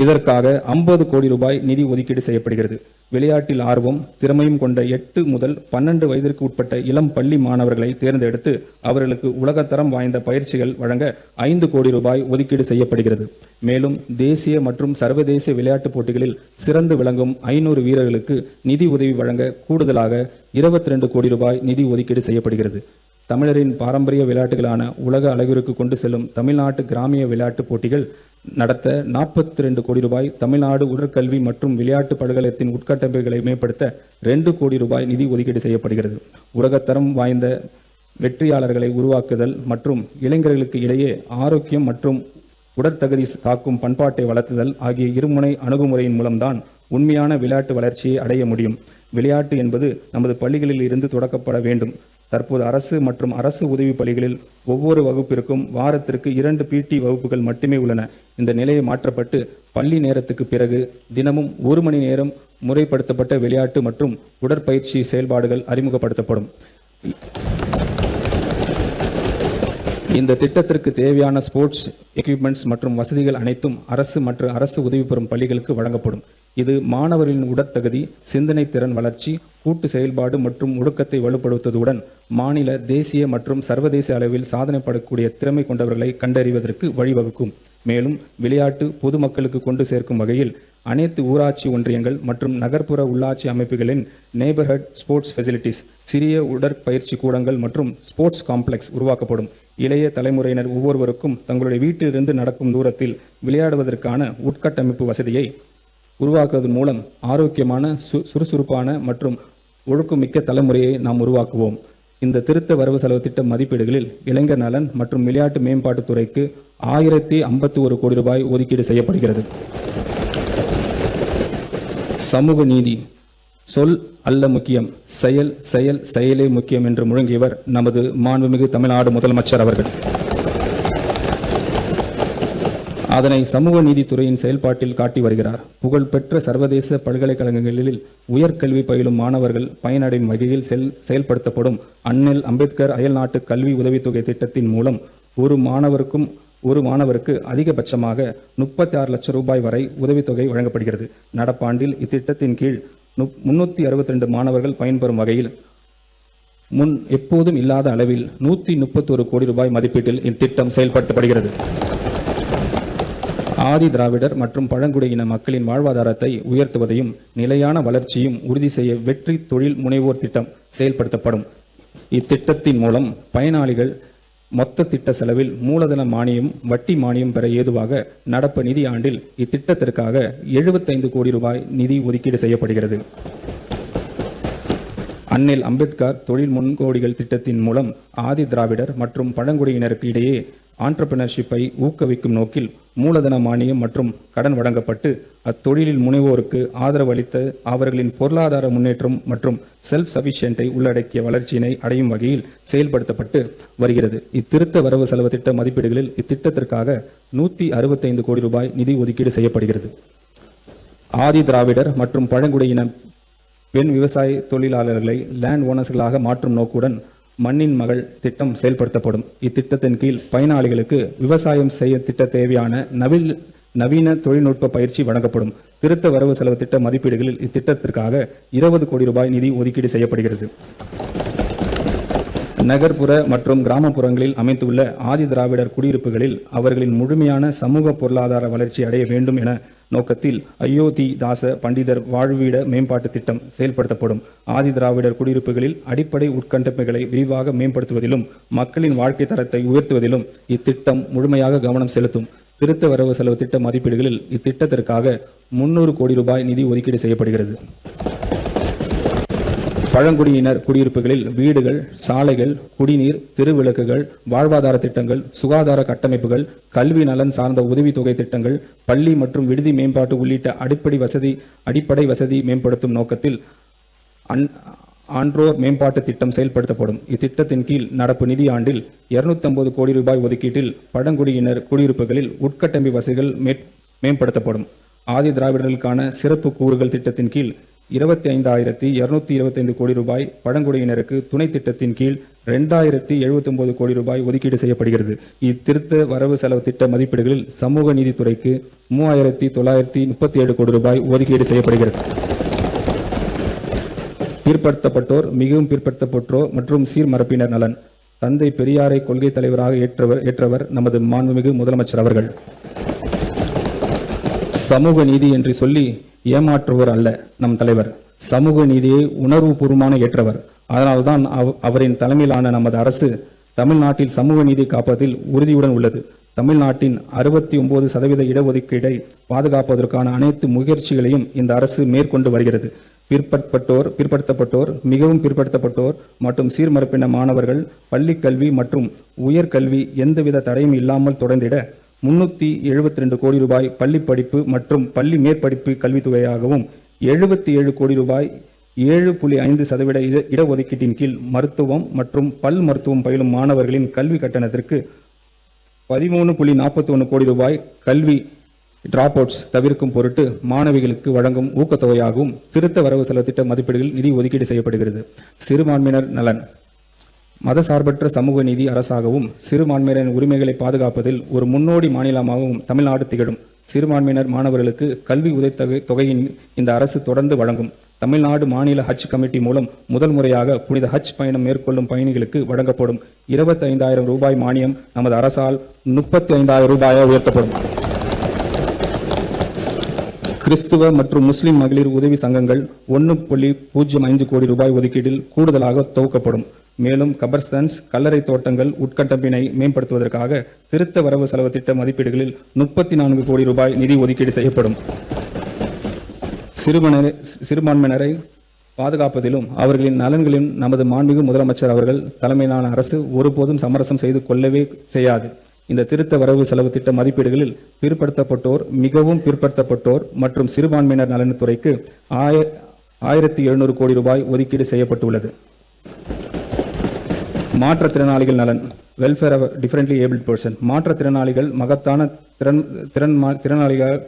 இதற்காக 50 கோடி ரூபாய் நிதி ஒதுக்கீடு செய்யப்படுகிறது. விளையாட்டில் ஆர்வம், திறமையும் கொண்ட 8 முதல் 12 வயதிற்கு உட்பட்ட இளம் பள்ளி மாணவர்களை தேர்ந்தெடுத்து அவர்களுக்கு உலகத்தரம் வாய்ந்த பயிற்சிகள் வழங்க 5 கோடி ரூபாய் ஒதுக்கீடு செய்யப்படுகிறது. மேலும் தேசிய மற்றும் சர்வதேச விளையாட்டுப் போட்டிகளில் சிறந்து விளங்கும் 500 வீரர்களுக்கு நிதி உதவி வழங்க கூடுதலாக 22 கோடி ரூபாய் நிதி ஒதுக்கீடு செய்யப்படுகிறது. தமிழரின் பாரம்பரிய விளையாட்டுகளான உலக அளவிற்கு கொண்டு செல்லும் தமிழ்நாட்டு கிராமிய விளையாட்டுப் போட்டிகள் நடத்த 42 கோடி ரூபாய், தமிழ்நாடு உடற்கல்வி மற்றும் விளையாட்டு பல்கலைக்கழகத்தின் உட்கட்டமைப்புகளை மேம்படுத்த 2 கோடி ரூபாய் நிதி ஒதுக்கீடு செய்யப்படுகிறது. உலகத்தரம் வாய்ந்த வெற்றியாளர்களை உருவாக்குதல் மற்றும் இளைஞர்களுக்கு இடையே ஆரோக்கியம் மற்றும் உடற்தகுதி காக்கும் பண்பாட்டை வளர்த்துதல் ஆகிய இருமுனை அணுகுமுறையின் மூலம்தான் உண்மையான விளையாட்டு வளர்ச்சியை அடைய முடியும். விளையாட்டு என்பது நமது பள்ளிகளில் இருந்து தொடக்கப்பட வேண்டும். தற்போது அரசு மற்றும் அரசு உதவி பள்ளிகளில் ஒவ்வொரு வகுப்பிற்கும் வாரத்திற்கு 2 PT வகுப்புகள் மட்டுமே உள்ளன. இந்த நிலையை மாற்றப்பட்டு பள்ளி நேரத்துக்கு பிறகு தினமும் 1 மணி நேரம் முறைப்படுத்தப்பட்ட விளையாட்டு மற்றும் உடற்பயிற்சி செயல்பாடுகள் அறிமுகப்படுத்தப்படும். இந்த திட்டத்திற்கு தேவையான ஸ்போர்ட்ஸ் எக்யூப்மெண்ட்ஸ் மற்றும் வசதிகள் அனைத்தும் அரசு மற்றும் அரசு உதவி பெறும் பள்ளிகளுக்கு வழங்கப்படும். இது மாணவர்களின் உடற்தகுதி, சிந்தனை திறன் வளர்ச்சி, கூட்டு செயல்பாடு மற்றும் ஒழுக்கத்தை வலுப்படுத்துவதுடன் மாநில, தேசிய மற்றும் சர்வதேச அளவில் சாதனைப்படக்கூடிய திறமை கொண்டவர்களை கண்டறிவதற்கு வழிவகுக்கும். மேலும் விளையாட்டு பொதுமக்களுக்கு கொண்டு சேர்க்கும் வகையில் அனைத்து ஊராட்சி ஒன்றியங்கள் மற்றும் நகர்ப்புற உள்ளாட்சி அமைப்புகளின் நெய்பர்ஹுட் ஸ்போர்ட்ஸ் ஃபெசிலிட்டிஸ், சிறிய உடற்பயிற்சி கூடங்கள் மற்றும் ஸ்போர்ட்ஸ் காம்ப்ளெக்ஸ் உருவாக்கப்படும். இளைய தலைமுறையினர் ஒவ்வொருவருக்கும் தங்களுடைய வீட்டிலிருந்து நடக்கும் தூரத்தில் விளையாடுவதற்கான உட்கட்டமைப்பு வசதியை உருவாக்குவதன் மூலம் ஆரோக்கியமான, சுறுசுறுப்பான மற்றும் ஒழுக்கமிக்க தலைமுறையை நாம் உருவாக்குவோம். இந்த திருத்த வரவு செலவு திட்ட மதிப்பீடுகளில் இளைஞர் நலன் மற்றும் விளையாட்டு மேம்பாட்டுத் துறைக்கு 1051 கோடி ரூபாய் ஒதுக்கீடு செய்யப்படுகிறது. சமூக நீதி. சொல் அல்ல முக்கியம், செயல் செயல் செயலே முக்கியம் என்று முழங்கியவர் நமது மாண்புமிகு தமிழ்நாடு முதலமைச்சர் அவர்கள். அதனை சமூக நீதித்துறையின் செயல்பாட்டில் காட்டி வருகிறார். புகழ்பெற்ற சர்வதேச பல்கலைக்கழகங்களில் உயர்கல்வி பயிலும் மாணவர்கள் பயனடையும் வகையில் செயல்படுத்தப்படும் அண்ணல் அம்பேத்கர் அயல்நாட்டு கல்வி உதவித்தொகை திட்டத்தின் மூலம் ஒரு மாணவருக்கு அதிகபட்சமாக 36 லட்சம் ரூபாய் வரை உதவித்தொகை வழங்கப்படுகிறது. நடப்பாண்டில் இத்திட்டத்தின் கீழ் 362 மாணவர்கள் பயன்பெறும் வகையில் முன் எப்போதும் இல்லாத அளவில் 131 கோடி ரூபாய் மதிப்பீட்டில் இத்திட்டம் செயல்படுத்தப்படுகிறது. ஆதி திராவிடர் மற்றும் பழங்குடியின மக்களின் வாழ்வாதாரத்தை உயர்த்துவதையும் நிலையான வளர்ச்சியும் உறுதி செய்ய வெற்றி தொழில் முனைவோர் திட்டம் செயல்படுத்தப்படும். இத்திட்டத்தின் மூலம் பயனாளிகள் மொத்த திட்ட செலவில் மூலதன மானியம், வட்டி மானியம் பெற ஏதுவாக நடப்பு நிதி ஆண்டில் இத்திட்டத்திற்காக 75 கோடி ரூபாய் நிதி ஒதுக்கீடு செய்யப்படுகிறது. அண்ணல் அம்பேத்கர் தொழில் முன்கோடிகள் திட்டத்தின் மூலம் ஆதி திராவிடர் மற்றும் பழங்குடியினருக்கு இடையே ஆண்டர்பிரினர்ஷிப்பை ஊக்குவிக்கும் நோக்கில் மூலதன மானியம் மற்றும் கடன் வழங்கப்பட்டு அத்தொழிலில் முனைவோருக்கு ஆதரவு அளித்து அவர்களின் பொருளாதார முன்னேற்றம் மற்றும் செல்ஃப் சஃபிஷியன்ட்டை உள்ளடக்கிய வளர்ச்சியினை அடையும் வகையில் செயல்படுத்தப்பட்டு வருகிறது. இத்திருத்த வரவு செலவு திட்ட மதிப்பீடுகளில் இத்திட்டத்திற்காக 165 கோடி ரூபாய் நிதி ஒதுக்கீடு செய்யப்படுகிறது. ஆதி திராவிடர் மற்றும் பழங்குடியின பெண் விவசாய தொழிலாளர்களை லேண்ட் ஓனர்ஸ்களாக மாற்றும் நோக்குடன் மண்ணின் மகள் திட்டம் செயல்படுத்தப்படும். இத்திட்டத்தின் கீழ் பயனாளிகளுக்கு விவசாயம் செய்ய திட்ட தேவையான நவீன தொழில்நுட்ப பயிற்சி வழங்கப்படும். திருத்த வரவு செலவு திட்ட மதிப்பீடுகளில் இத்திட்டத்திற்காக 20 கோடி ரூபாய் நிதி ஒதுக்கீடு செய்யப்படுகிறது. நகர்ப்புற மற்றும் கிராமப்புறங்களில் அமைந்துள்ள ஆதி திராவிடர் குடியிருப்புகளில் அவர்களின் முழுமையான சமூக பொருளாதார வளர்ச்சி அடைய வேண்டும் என நோக்கத்தில் அயோத்தி தாச பண்டிதர் வாழ்விட மேம்பாட்டு திட்டம் செயல்படுத்தப்படும். ஆதி திராவிடர் குடியிருப்புகளில் அடிப்படை உட்கட்டமைப்புகளை விரிவாக மேம்படுத்துவதிலும் மக்களின் வாழ்க்கை தரத்தை உயர்த்துவதிலும் இத்திட்டம் முழுமையாக கவனம் செலுத்தும். திருத்த வரவு செலவு திட்ட மதிப்பீடுகளில் இத்திட்டத்திற்காக 300 கோடி ரூபாய் நிதி ஒதுக்கீடு செய்யப்படுகிறது. பழங்குடியினர் குடியிருப்புகளில் வீடுகள், சாலைகள், குடிநீர், தெருவிளக்குகள், வாழ்வாதார திட்டங்கள், சுகாதார கட்டமைப்புகள், கல்வி நலன் சார்ந்த உதவித்தொகை திட்டங்கள், பள்ளி மற்றும் விடுதி மேம்பாட்டு உள்ளிட்ட அடிப்படை வசதி மேம்படுத்தும் நோக்கத்தில் ஆன்றோர் மேம்பாட்டு திட்டம் செயல்படுத்தப்படும். இத்திட்டத்தின் கீழ் நடப்பு நிதி ஆண்டில் 250 கோடி ரூபாய் ஒதுக்கீட்டில் பழங்குடியினர் குடியிருப்புகளில் உட்கட்டமைப்பு வசதிகள் மேம்படுத்தப்படும். ஆதி திராவிடர்களுக்கான சிறப்பு கூறுகள் திட்டத்தின் கீழ் 25,225 கோடி ரூபாய், பழங்குடியினருக்கு துணை திட்டத்தின் கீழ் 2,079 கோடி ரூபாய் ஒதுக்கீடு செய்யப்படுகிறது. இத்திருத்த வரவு செலவு திட்ட மதிப்பீடுகளில் சமூக நீதித்துறைக்கு 3,937 கோடி ரூபாய் ஒதுக்கீடு செய்யப்படுகிறது. பிற்படுத்தப்பட்டோர், மிகவும் பிற்படுத்தப்பட்டோர் மற்றும் சீர்மரப்பினர் நலன். தந்தை பெரியாரை கொள்கை தலைவராக ஏற்றவர் நமது மாண்புமிகு முதலமைச்சர் அவர்கள். சமூக நீதி என்று சொல்லி ஏமாற்றுவர் அல்ல நம் தலைவர். சமூக நீதியை உணர்வுபூர்வமான ஏற்றவர். அதனால்தான் அவரின் தலைமையிலான நமது அரசு தமிழ்நாட்டில் சமூக நீதி காப்பதில் உறுதியுடன் உள்ளது. தமிழ்நாட்டின் 69% இடஒதுக்கீடை பாதுகாப்பதற்கான அனைத்து முயற்சிகளையும் இந்த அரசு மேற்கொண்டு வருகிறது. பிற்படுத்தப்பட்டோர், மிகவும் பிற்படுத்தப்பட்டோர் மற்றும் சீர்மரப்பின மாணவர்கள் பள்ளி கல்வி மற்றும் உயர்கல்வி எந்தவித தடையும் இல்லாமல் தொடர்ந்திட 372 கோடி ரூபாய் பள்ளி படிப்பு மற்றும் பள்ளி மேற்படிப்பு கல்வித்தொகையாகவும் 77 கோடி ரூபாய் 7.5% இடஒதுக்கீட்டின் கீழ் மருத்துவம் மற்றும் பல் மருத்துவம் பயிலும் மாணவர்களின் கல்வி கட்டணத்திற்கு 13.41 கோடி ரூபாய் கல்வி டிராப் அவுட்ஸ் தவிர்க்கும் பொருட்டு மாணவிகளுக்கு வழங்கும் ஊக்கத்தொகையாகவும் திருத்த வரவு செலவு திட்ட மதிப்பீடுகளில் நிதி ஒதுக்கீடு செய்யப்படுகிறது. சிறுபான்மையினர் நலன். மதசார்பற்ற சமூக நீதி அரசாகவும் சிறுபான்மையினர் உரிமைகளை பாதுகாப்பதில் ஒரு முன்னோடி மாநிலமாகவும் தமிழ்நாடு திகழும். சிறுபான்மையினர் மாணவர்களுக்கு கல்வி உதவித்தொகையின் இந்த அரசு தொடர்ந்து வழங்கும். தமிழ்நாடு மாநில ஹஜ் கமிட்டி மூலம் முதல் முறையாக புனித ஹஜ் பயணம் மேற்கொள்ளும் பயணிகளுக்கு வழங்கப்படும் 25,000 ரூபாய் மானியம் நமது அரசால் 35,000 ரூபாயாக உயர்த்தப்படும். கிறிஸ்துவ மற்றும் முஸ்லிம் மகளிர் உதவி சங்கங்கள் 1.05 கோடி ரூபாய் ஒதுக்கீட்டில் கூடுதலாக துவக்கப்படும். மேலும் கபர்ஸ்தான்ஸ், கல்லறை தோட்டங்கள் உட்கட்டமைப்பினை மேம்படுத்துவதற்காக திருத்த வரவு செலவு திட்ட மதிப்பீடுகளில் 34 கோடி ரூபாய் நிதி ஒதுக்கீடு செய்யப்படும். சிறுபான்மையினரை பாதுகாப்பதிலும் அவர்களின் நலன்களிலும் நமது மாண்புமிகு முதலமைச்சர் அவர்கள் தலைமையிலான அரசு ஒருபோதும் சமரசம் செய்து கொள்ளவே செய்யாது. இந்த திருத்த வரவு செலவு திட்ட மதிப்பீடுகளில் பிற்படுத்தப்பட்டோர், மிகவும் பிற்படுத்தப்பட்டோர் மற்றும் சிறுபான்மையினர் நலனுத்துறைக்கு 1,700 கோடி ரூபாய் ஒதுக்கீடு செய்யப்பட்டுள்ளது. மாற்றுத்திறனாளிகள் நலன். Welfare of differently abled person. மாற்றுத்திறனாளிகள் மகத்தான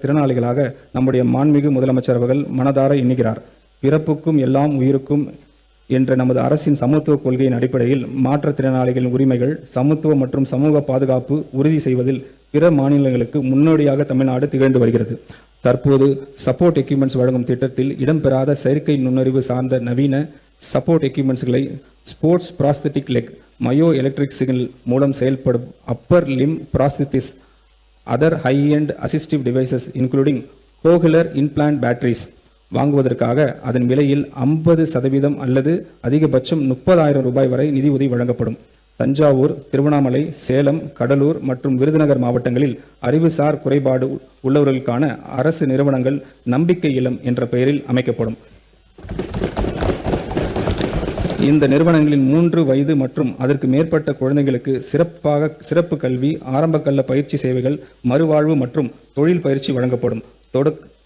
திறனாளிகளாக நம்முடைய மாண்புமிகு முதலமைச்சர் அவர்கள் மனதார எண்ணுகிறார். பிறப்புக்கும் எல்லாம் உயிருக்கும் என்ற நமது அரசின் சமத்துவ கொள்கையின் அடிப்படையில் மாற்றுத்திறனாளிகளின் உரிமைகள், சமத்துவம் மற்றும் சமூக பாதுகாப்பு உறுதி செய்வதில் பிற மாநிலங்களுக்கு முன்னோடியாக தமிழ்நாடு திகழ்ந்து வருகிறது. தற்போது சப்போர்ட் எக்யூப்மெண்ட்ஸ் வழங்கும் திட்டத்தில் இடம்பெறாத செயற்கை நுண்ணறிவு சார்ந்த நவீன சப்போர்ட் எக்யூப்மெண்ட்ஸ்களை sports prosthetic leg, myo electric signal மூலம் செயல்படும் upper limb prosthesis, other high end assistive devices including cochlear implant batteries வாங்குவதற்காக அதன் விலையில் 50% அல்லது அதிகபட்சம் 30,000 ரூபாய் வரை நிதி உதவி வழங்கப்படும். தஞ்சாவூர், திருவண்ணாமலை, சேலம், கடலூர் மற்றும் விருதுநகர் மாவட்டங்களில் அறிவுசார் குறைபாடு உள்ளவர்களுக்கான அரசு நிறுவனங்கள் நம்பிக்கை இல்லம் என்ற பெயரில் அமைக்கப்படும். இந்த நிறுவனங்களின் 3 வயது மற்றும் அதற்கு மேற்பட்ட குழந்தைகளுக்கு சிறப்பு கல்வி, ஆரம்ப கல்ல பயிற்சி சேவைகள், மறுவாழ்வு மற்றும் தொழில் பயிற்சி வழங்கப்படும்.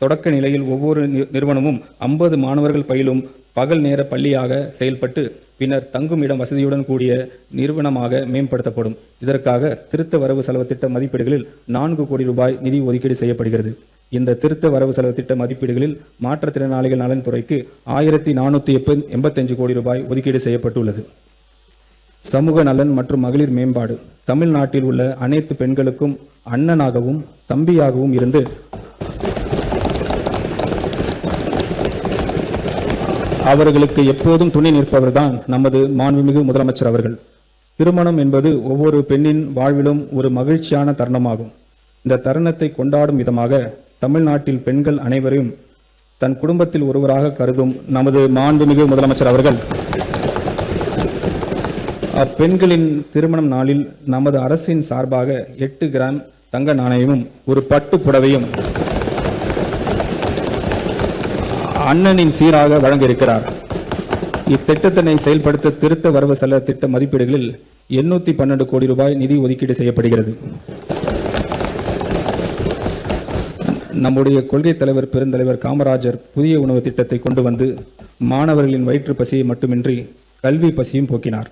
தொடக்க நிலையில் ஒவ்வொரு நிறுவனமும் 50 மாணவர்கள் பயிலும் பகல் நேர பள்ளியாக செயல்பட்டு பின்னர் தங்குமிடம் வசதியுடன் கூடிய நிறுவனமாக மேம்படுத்தப்படும். இதற்காக திருத்த வரவு செலவு திட்ட மதிப்பீடுகளில் 4 கோடி ரூபாய் நிதி ஒதுக்கீடு செய்யப்படுகிறது. இந்த திருத்த வரவு செலவு திட்ட மதிப்பீடுகளில் மாற்றுத்திறனாளிகள் நலன்துறைக்கு 1485 கோடி ரூபாய் ஒதுக்கீடு செய்யப்பட்டுள்ளது. சமூக நலன் மற்றும் மகளிர் மேம்பாடு. தமிழ்நாட்டில் உள்ள அனைத்து பெண்களுக்கும் அண்ணனாகவும் தம்பியாகவும் இருந்து அவர்களுக்கு எப்போதும் துணை நிற்பவர்தான் நமது மாண்புமிகு முதலமைச்சர் அவர்கள். திருமணம் என்பது ஒவ்வொரு பெண்ணின் வாழ்விலும் ஒரு மகிழ்ச்சியான தருணமாகும். இந்த தருணத்தை கொண்டாடும் விதமாக தமிழ்நாட்டில் பெண்கள் அனைவரையும் தன் குடும்பத்தில் ஒருவராக கருதும் நமது மாண்புமிகு முதலமைச்சர் அவர்கள் அப்பெண்களின் திருமணம் நாளில் நமது அரசின் சார்பாக 8 கிராம் தங்க நாணயமும் ஒரு பட்டு புடவையும் அண்ணனின் சீராக வழங்க இருக்கிறார். இத்திட்டத்தினை செயல்படுத்த திருத்த வரவு செலவு திட்ட மதிப்பீடுகளில் 812 கோடி ரூபாய் நிதி ஒதுக்கீடு செய்யப்படுகிறது. நம்முடைய கொள்கை தலைவர் பெருந்தலைவர் காமராஜர் புதிய உணவு திட்டத்தை கொண்டு வந்து மாணவர்களின் வயிற்று பசியை மட்டுமின்றி கல்வி பசியும் போக்கினார்.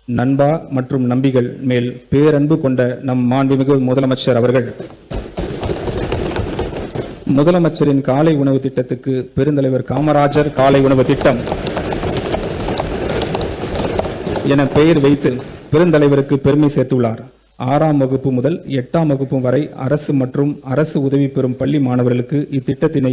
நண்பா மற்றும் நம்பிகள் மேல் பேரன்பு கொண்ட நம் மாண்புமிகு முதலமைச்சர் அவர்கள் முதலமைச்சரின் காலை உணவு திட்டத்துக்கு பெருந்தலைவர் காமராஜர் காலை உணவு திட்டம் என பெயர் வைத்து பெருந்தலைவருக்கு பெருமை சேர்த்துள்ளார். 6ஆம் வகுப்பு முதல் 8ஆம் வகுப்பு வரை அரசு மற்றும் அரசு உதவி பெறும் பள்ளி மாணவர்களுக்கு இத்திட்டத்தினை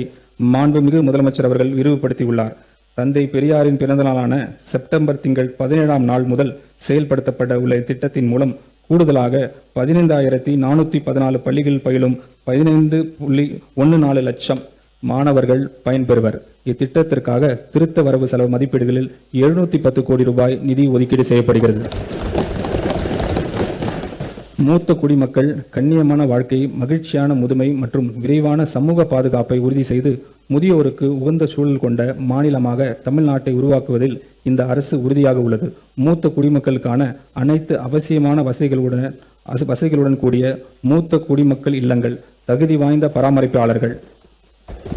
மாண்புமிகு முதலமைச்சர் அவர்கள் விரிவுபடுத்தியுள்ளார். தந்தை பெரியாரின் பிறந்த நாளான செப்டம்பர் திங்கள் 17ஆம் நாள் முதல் செயல்படுத்தப்பட உள்ள இத்திட்டத்தின் மூலம் கூடுதலாக 15,414 பள்ளிகள் பயிலும் 15.14 லட்சம் மாணவர்கள் பயன்பெறுவர். இத்திட்டத்திற்காக திருத்த வரவு செலவு மதிப்பீடுகளில் 710 கோடி ரூபாய் நிதி ஒதுக்கீடு செய்யப்படுகிறது. மூத்த குடிமக்கள் கண்ணியமான வாழ்க்கை, மகிழ்ச்சியான முதுமை மற்றும் விரைவான சமூக பாதுகாப்பை உறுதி செய்து முதியோருக்கு உகந்த சூழல் கொண்ட மாநிலமாக தமிழ்நாட்டை உருவாக்குவதில் இந்த அரசு உறுதியாக உள்ளது. மூத்த குடிமக்களுக்கான அனைத்து அவசியமான வசதிகளுடன் கூடிய மூத்த குடிமக்கள் இல்லங்கள், தகுதி வாய்ந்த பராமரிப்பாளர்கள்,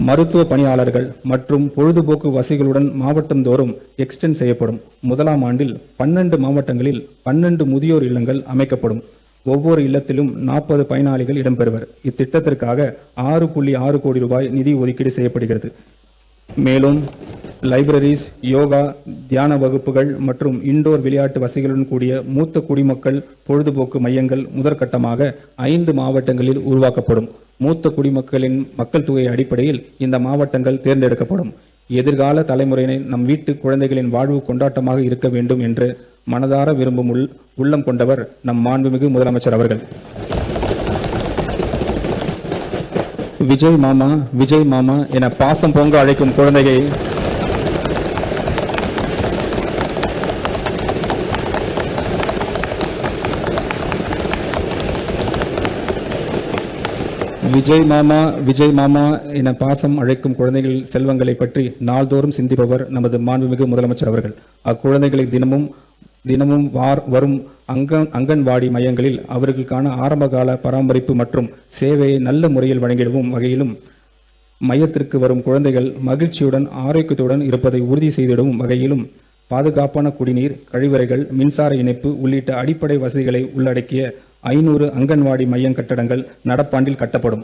மருத்துவ பணியாளர்கள் மற்றும் பொழுதுபோக்கு வசதிகளுடன் மாவட்டந்தோறும் எக்ஸ்டெண்ட் செய்யப்படும். 1ஆம் ஆண்டில் 12 மாவட்டங்களில் 12 முதியோர் இல்லங்கள் அமைக்கப்படும். ஒவ்வொரு இல்லத்திலும் 40 பயனாளிகள் இடம்பெறுவர். இத்திட்டத்திற்காக 6.6 கோடி ரூபாய் நிதி ஒதுக்கீடு செய்யப்படுகிறது. மேலும் லைப்ரரிஸ், யோகா, தியான வகுப்புகள் மற்றும் இண்டோர் விளையாட்டு வசதிகளுடன் கூடிய மூத்த குடிமக்கள் பொழுதுபோக்கு மையங்கள் முதற்கட்டமாக 5 மாவட்டங்களில் உருவாக்கப்படும். மூத்த குடிமக்களின் மக்கள் தொகை அடிப்படையில் இந்த மாவட்டங்கள் தேர்ந்தெடுக்கப்படும். எதிர்கால தலைமுறையினை நம் வீட்டு குழந்தைகளின் வாழ்வு கொண்டாட்டமாக இருக்க வேண்டும் என்று மனதார விரும்பும் உள்ளம் கொண்டவர் நம் மாண்புமிகு முதலமைச்சர் அவர்கள். விஜய் மாமா, விஜய் மாமா என பாசம் பொங்க அழைக்கும் குழந்தையை விஜய் மாமா, விஜய் மாமா என பாசம் அழைக்கும் குழந்தைகள் செல்வங்களை பற்றி நாள்தோறும் சிந்திப்பவர் நமது மாண்புமிகு முதலமைச்சர் அவர்கள். அக்குழந்தைகளை தினமும் வரும் அங்கன்வாடி மையங்களில் அவர்களுக்கான ஆரம்பகால பராமரிப்பு மற்றும் சேவையை நல்ல முறையில் வழங்கிடவும் வகையிலும் மையத்திற்கு வரும் குழந்தைகள் மகிழ்ச்சியுடன் ஆரோக்கியத்துடன் இருப்பதை உறுதி செய்திடவும் வகையிலும் பாதுகாப்பான குடிநீர், கழிவறைகள், மின்சார இணைப்பு உள்ளிட்ட அடிப்படை வசதிகளை உள்ளடக்கிய 500 அங்கன்வாடி மையம் கட்டடங்கள் நடப்பாண்டில் கட்டப்படும்.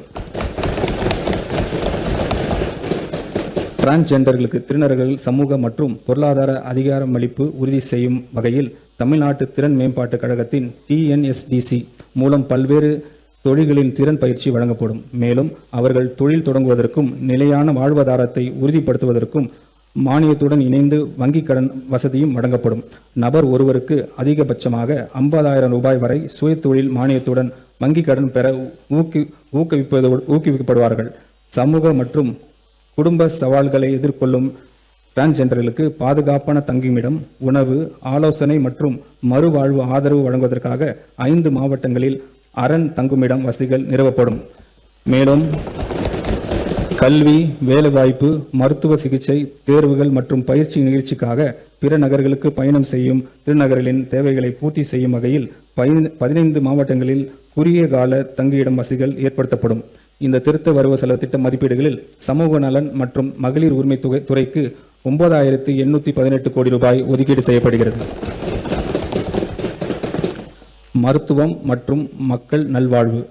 டிரான்ஸ்ஜெண்டர்களுக்கு திருநர்கள் சமூக மற்றும் பொருளாதார அதிகாரமளிப்பு உறுதி செய்யும் வகையில் தமிழ்நாட்டு திறன் மேம்பாட்டுக் கழகத்தின் TNSDC மூலம் பல்வேறு தொழில்களின் திறன் பயிற்சி வழங்கப்படும். மேலும் அவர்கள் தொழில் தொடங்குவதற்கும் நிலையான வாழ்வாதாரத்தை உறுதிப்படுத்துவதற்கும் மானியத்துடன் இணைந்து வங்கிக் கடன் வசதியும் வழங்கப்படும். நபர் ஒருவருக்கு அதிகபட்சமாக 50,000 ரூபாய் வரை சுயதொழில் மானியத்துடன் வங்கிக் கடன் பெற ஊக்குவிக்கப்படுவார்கள். சமூக மற்றும் குடும்ப சவால்களை எதிர்கொள்ளும் டிரான்ஸ்ஜெண்டர்களுக்கு பாதுகாப்பான தங்குமிடம், உணவு, ஆலோசனை மற்றும் மறுவாழ்வு ஆதரவு வழங்குவதற்காக 5 மாவட்டங்களில் அரண் தங்குமிடம் வசதிகள் நிறுவப்படும். மேலும் கல்வி, வேலைவாய்ப்பு, மருத்துவ சிகிச்சை, தேர்வுகள் மற்றும் பயிற்சி நிகழ்ச்சிக்காக பிற நகர்களுக்கு பயணம் செய்யும் திருநகர்களின் தேவைகளை பூர்த்தி செய்யும் வகையில் 15 மாவட்டங்களில் குறுகிய கால தங்கியிடம் வசதிகள் ஏற்படுத்தப்படும். இந்த திருத்த வரவு செலவு திட்ட மதிப்பீடுகளில் சமூக நலன் மற்றும் மகளிர் உரிமை துறைக்கு 9,818 கோடி ரூபாய் ஒதுக்கீடு செய்யப்படுகிறது. மருத்துவம் மற்றும் மக்கள் நல்வாழ்வு,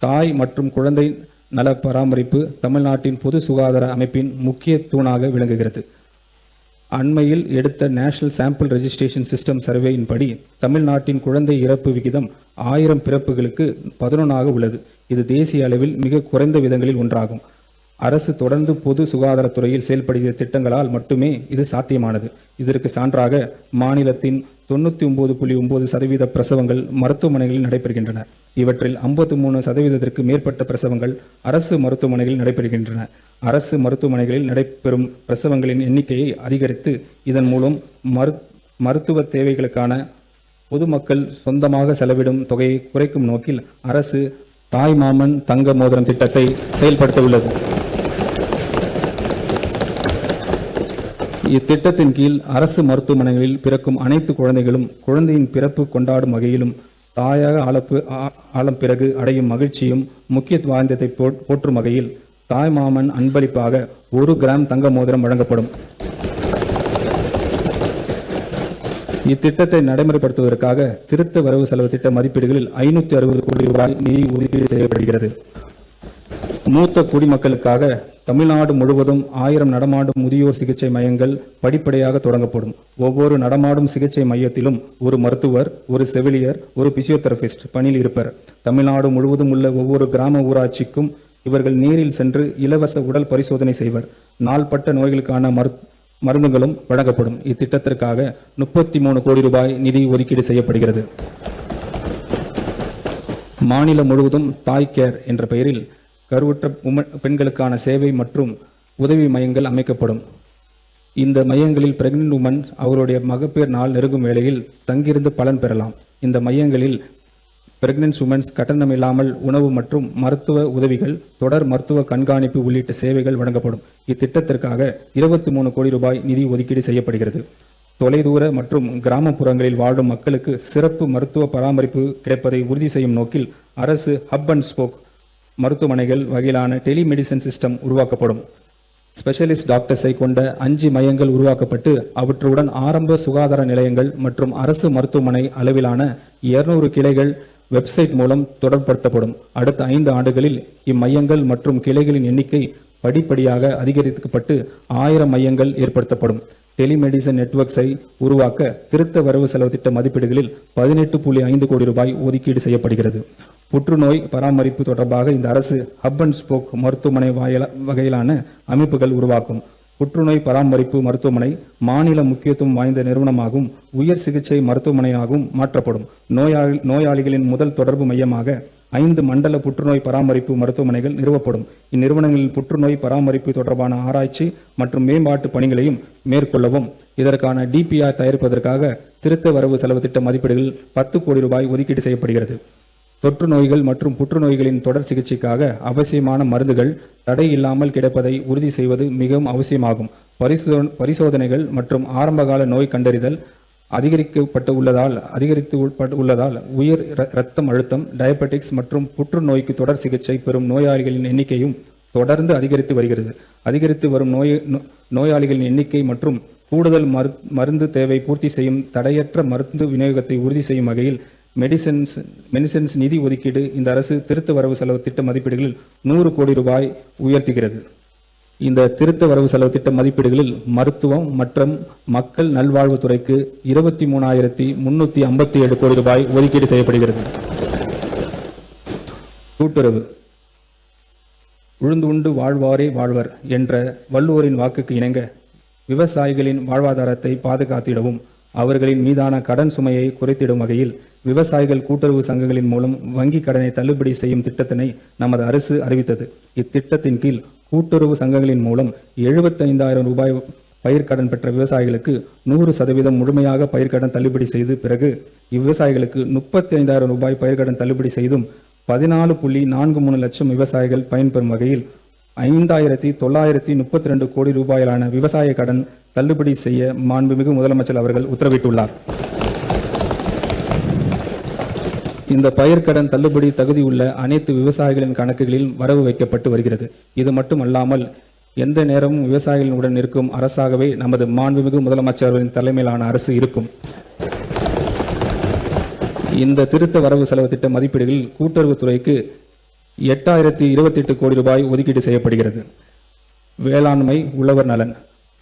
தாய் மற்றும் குழந்தை நல பராமரிப்பு தமிழ்நாட்டின் பொது சுகாதார அமைப்பின் முக்கிய தூணாக விளங்குகிறது. அண்மையில் எடுத்த நேஷனல் சாம்பிள் ரெஜிஸ்ட்ரேஷன் சிஸ்டம் சர்வேயின் படி தமிழ்நாட்டின் குழந்தை இறப்பு விகிதம் 1000 பிறப்புகளுக்கு 11 உள்ளது. இது தேசிய அளவில் மிக குறைந்த விதங்களில் ஒன்றாகும். அரசு தொடர்ந்து பொது சுகாதாரத்துறையில் செயல்படுகிற திட்டங்களால் மட்டுமே இது சாத்தியமானது. இதற்கு சான்றாக மாநிலத்தின் 99.9% பிரசவங்கள் மருத்துவமனைகளில் நடைபெறுகின்றன. இவற்றில் 53% மேற்பட்ட பிரசவங்கள் அரசு மருத்துவமனைகளில் நடைபெறுகின்றன. அரசு மருத்துவமனைகளில் நடைபெறும் பிரசவங்களின் எண்ணிக்கையை அதிகரித்து இதன் மூலம் மருத்துவ தேவைகளுக்கான பொதுமக்கள் சொந்தமாக செலவிடும் தொகையை குறைக்கும் நோக்கில் அரசு தாய்மாமன் தங்க மோதிரம் திட்டத்தை செயல்படுத்த உள்ளது. இத்திட்டத்தின் கீழ் அரசு மருத்துவமனைகளில் பிறக்கும் அனைத்து குழந்தைகளும் குழந்தையின் பிறப்பு கொண்டாடும் வகையிலும் தாயாக ஆளும் பிறகு அடையும் மகிழ்ச்சியும் முக்கியத்துவ வாய்ந்ததை போற்றும் வகையில் தாய்மாமன் அன்பளிப்பாக 1 கிராம் தங்க மோதிரம் வழங்கப்படும். இத்திட்டத்தை நடைமுறைப்படுத்துவதற்காக திருத்த வரவு செலவு திட்ட மதிப்பீடுகளில் 560 கோடி ரூபாய் நிதி ஒதுக்கீடு செய்யப்படுகிறது. மூத்த குடிமக்களுக்காக தமிழ்நாடு முழுவதும் 1000 நடமாடும் முதியோர் சிகிச்சை மையங்கள் படிப்படியாக தொடங்கப்படும். ஒவ்வொரு நடமாடும் சிகிச்சை மையத்திலும் ஒரு மருத்துவர், ஒரு செவிலியர், ஒரு பிசியோதெரபிஸ்ட் பணியில் இருப்பர். தமிழ்நாடு முழுவதும் உள்ள ஒவ்வொரு கிராம ஊராட்சிக்கும் இவர்கள் நேரில் சென்று இலவச உடல் பரிசோதனை செய்வர். நாள்பட்ட நோய்களுக்கான மருந்துகளும் வழங்கப்படும். இத்திட்டத்திற்காக 33 கோடி ரூபாய் நிதி ஒதுக்கீடு செய்யப்படுகிறது. மாநிலம் முழுவதும் தாய் கேர் என்ற பெயரில் கருவுற்ற பெண்களுக்கான சேவை மற்றும் உதவி மையங்கள் அமைக்கப்படும். இந்த மையங்களில் பிரெக்னன்ட் உமன் அவருடைய மகப்பேறு நாள் நெருங்கும் வேளையில் தங்கியிருந்து பலன் பெறலாம். இந்த மையங்களில் பிரெக்னன்ட் உமன்ஸ் கட்டணமில்லாமல் உணவு மற்றும் மருத்துவ உதவிகள், தொடர் மருத்துவ கண்காணிப்பு உள்ளிட்ட சேவைகள் வழங்கப்படும். இத்திட்டத்திற்காக 23 கோடி ரூபாய் நிதி ஒதுக்கீடு செய்யப்படுகிறது. தொலைதூர மற்றும் கிராமப்புறங்களில் வாழும் மக்களுக்கு சிறப்பு மருத்துவ பராமரிப்பு கிடைப்பதை உறுதி செய்யும் நோக்கில் அரசு ஹப் அண்ட் ஸ்போக் மருத்துவமனைகள் வகையிலான டெலிமெடிசன் சிஸ்டம் உருவாக்கப்படும். ஸ்பெஷலிஸ்ட் டாக்டர்ஸை கொண்ட 5 மையங்கள் உருவாக்கப்பட்டு அவற்றுடன் ஆரம்ப சுகாதார நிலையங்கள் மற்றும் அரசு மருத்துவமனை அளவிலான 200 கிளைகள் வெப்சைட் மூலம் தொடர்படுத்தப்படும். அடுத்த 5 ஆண்டுகளில் இம்மையங்கள் மற்றும் கிளைகளின் எண்ணிக்கை படிப்படியாக அதிகரிக்கப்பட்டு 1000 மையங்கள் ஏற்படுத்தப்படும். டெலிமெடிசன் நெட்வொர்க்ஸை உருவாக்க திருத்த வரவு செலவு திட்ட மதிப்பீடுகளில் 18.5 கோடி ரூபாய் ஒதுக்கீடு செய்யப்படுகிறது. புற்றுநோய் பராமரிப்பு தொடர்பாக இந்த அரசு ஹப் அண்ட் ஸ்போக் மருத்துவமனை வகையிலான அமைப்புகள் உருவாக்கும். புற்றுநோய் பராமரிப்பு மருத்துவமனை மாநில முக்கியத்துவம் வாய்ந்த நிறுவனமாகவும் உயர் சிகிச்சை மருத்துவமனையாகவும் மாற்றப்படும். நோயாளிகளின் முதல் தொடர்பு மையமாக 5 மண்டல புற்றுநோய் பராமரிப்பு மருத்துவமனைகள் நிறுவப்படும். இந்நிறுவனங்களில் புற்றுநோய் பராமரிப்பு தொடர்பான ஆராய்ச்சி மற்றும் மேம்பாட்டு பணிகளையும் மேற்கொள்ளவும் இதற்கான டிபிஆர் தயாரிப்பதற்காக திருத்த வரவு செலவு திட்ட மதிப்பீடுகளில் 10 கோடி ரூபாய் ஒதுக்கீடு செய்யப்படுகிறது. தொற்று நோய்கள் மற்றும் புற்றுநோய்களின் தொடர் சிகிச்சைக்காக அவசியமான மருந்துகள் தடை இல்லாமல் கிடைப்பதை உறுதி செய்வது மிகவும் அவசியமாகும். பரிசோதனைகள் மற்றும் ஆரம்பகால நோய் கண்டறிதல் அதிகரித்து உள்ளதால் உயர் இரத்தம் அழுத்தம், டயபெட்டிக்ஸ் மற்றும் புற்றுநோய்க்கு தொடர் சிகிச்சை பெறும் நோயாளிகளின் எண்ணிக்கையும் தொடர்ந்து அதிகரித்து வருகிறது. அதிகரித்து வரும் நோயாளிகளின் எண்ணிக்கை மற்றும் கூடுதல் மருந்து தேவை பூர்த்தி செய்யும் தடையற்ற மருந்து விநியோகத்தை உறுதி செய்யும் வகையில் மெடிசன்ஸ் நிதி ஒதுக்கீடு இந்த அரசு திருத்த வரவு செலவு திட்ட மதிப்பீடுகளில் 100 கோடி ரூபாய் உயர்த்துகிறது. இந்த திருத்த வரவு செலவு திட்ட மதிப்பீடுகளில் மருத்துவம் மற்றும் மக்கள் நல்வாழ்வுத்துறைக்கு 23,357 கோடி ரூபாய் ஒதுக்கீடு செய்யப்படுகிறது. கூட்டுறவு உழுந்து உண்டு வாழ்வாரே வாழ்வர் என்ற வள்ளுவரின் வாக்குக்கு இணங்க விவசாயிகளின் வாழ்வாதாரத்தை பாதுகாத்திடவும் அவர்களின் மீதான கடன் சுமையை குறைத்திடும் வகையில் விவசாயிகள் கூட்டுறவு சங்கங்களின் மூலம் வங்கி கடனை தள்ளுபடி செய்யும் திட்டத்தினை நமது அரசு அறிவித்தது. இத்திட்டத்தின் கீழ் கூட்டுறவு சங்கங்களின் மூலம் 75,000 ரூபாய் பயிர்க்கடன் பெற்ற விவசாயிகளுக்கு 100% முழுமையாக பயிர்க்கடன் தள்ளுபடி செய்து பிறகு இவ்விவசாயிகளுக்கு 35,000 ரூபாய் பயிர்க்கடன் தள்ளுபடி செய்தும் 14.43 லட்சம் விவசாயிகள் பயன்பெறும் வகையில் 5932 கோடி ரூபாயிலான விவசாய கடன் தள்ளுபடி செய்ய மாண்புமிகு முதலமைச்சர் அவர்கள் உத்தரவிட்டுள்ளார். இந்த பயிர்க்கடன் தள்ளுபடி தகுதியுள்ள அனைத்து விவசாயிகளின் கணக்குகளில் வரவு வைக்கப்பட்டு வருகிறது. இது மட்டுமல்லாமல் எந்த நேரமும் விவசாயிகளுடன் இருக்கும் அரசாகவே நமது மாண்புமிகு முதலமைச்சர்களின் தலைமையிலான அரசு இருக்கும். இந்த திருத்த வரவு செலவு திட்ட மதிப்பீடுகளில் கூட்டுறவுத்துறைக்கு 8028 கோடி ரூபாய் ஒதுக்கீடு செய்யப்படுகிறது. வேளாண்மை உழவர் நலன்.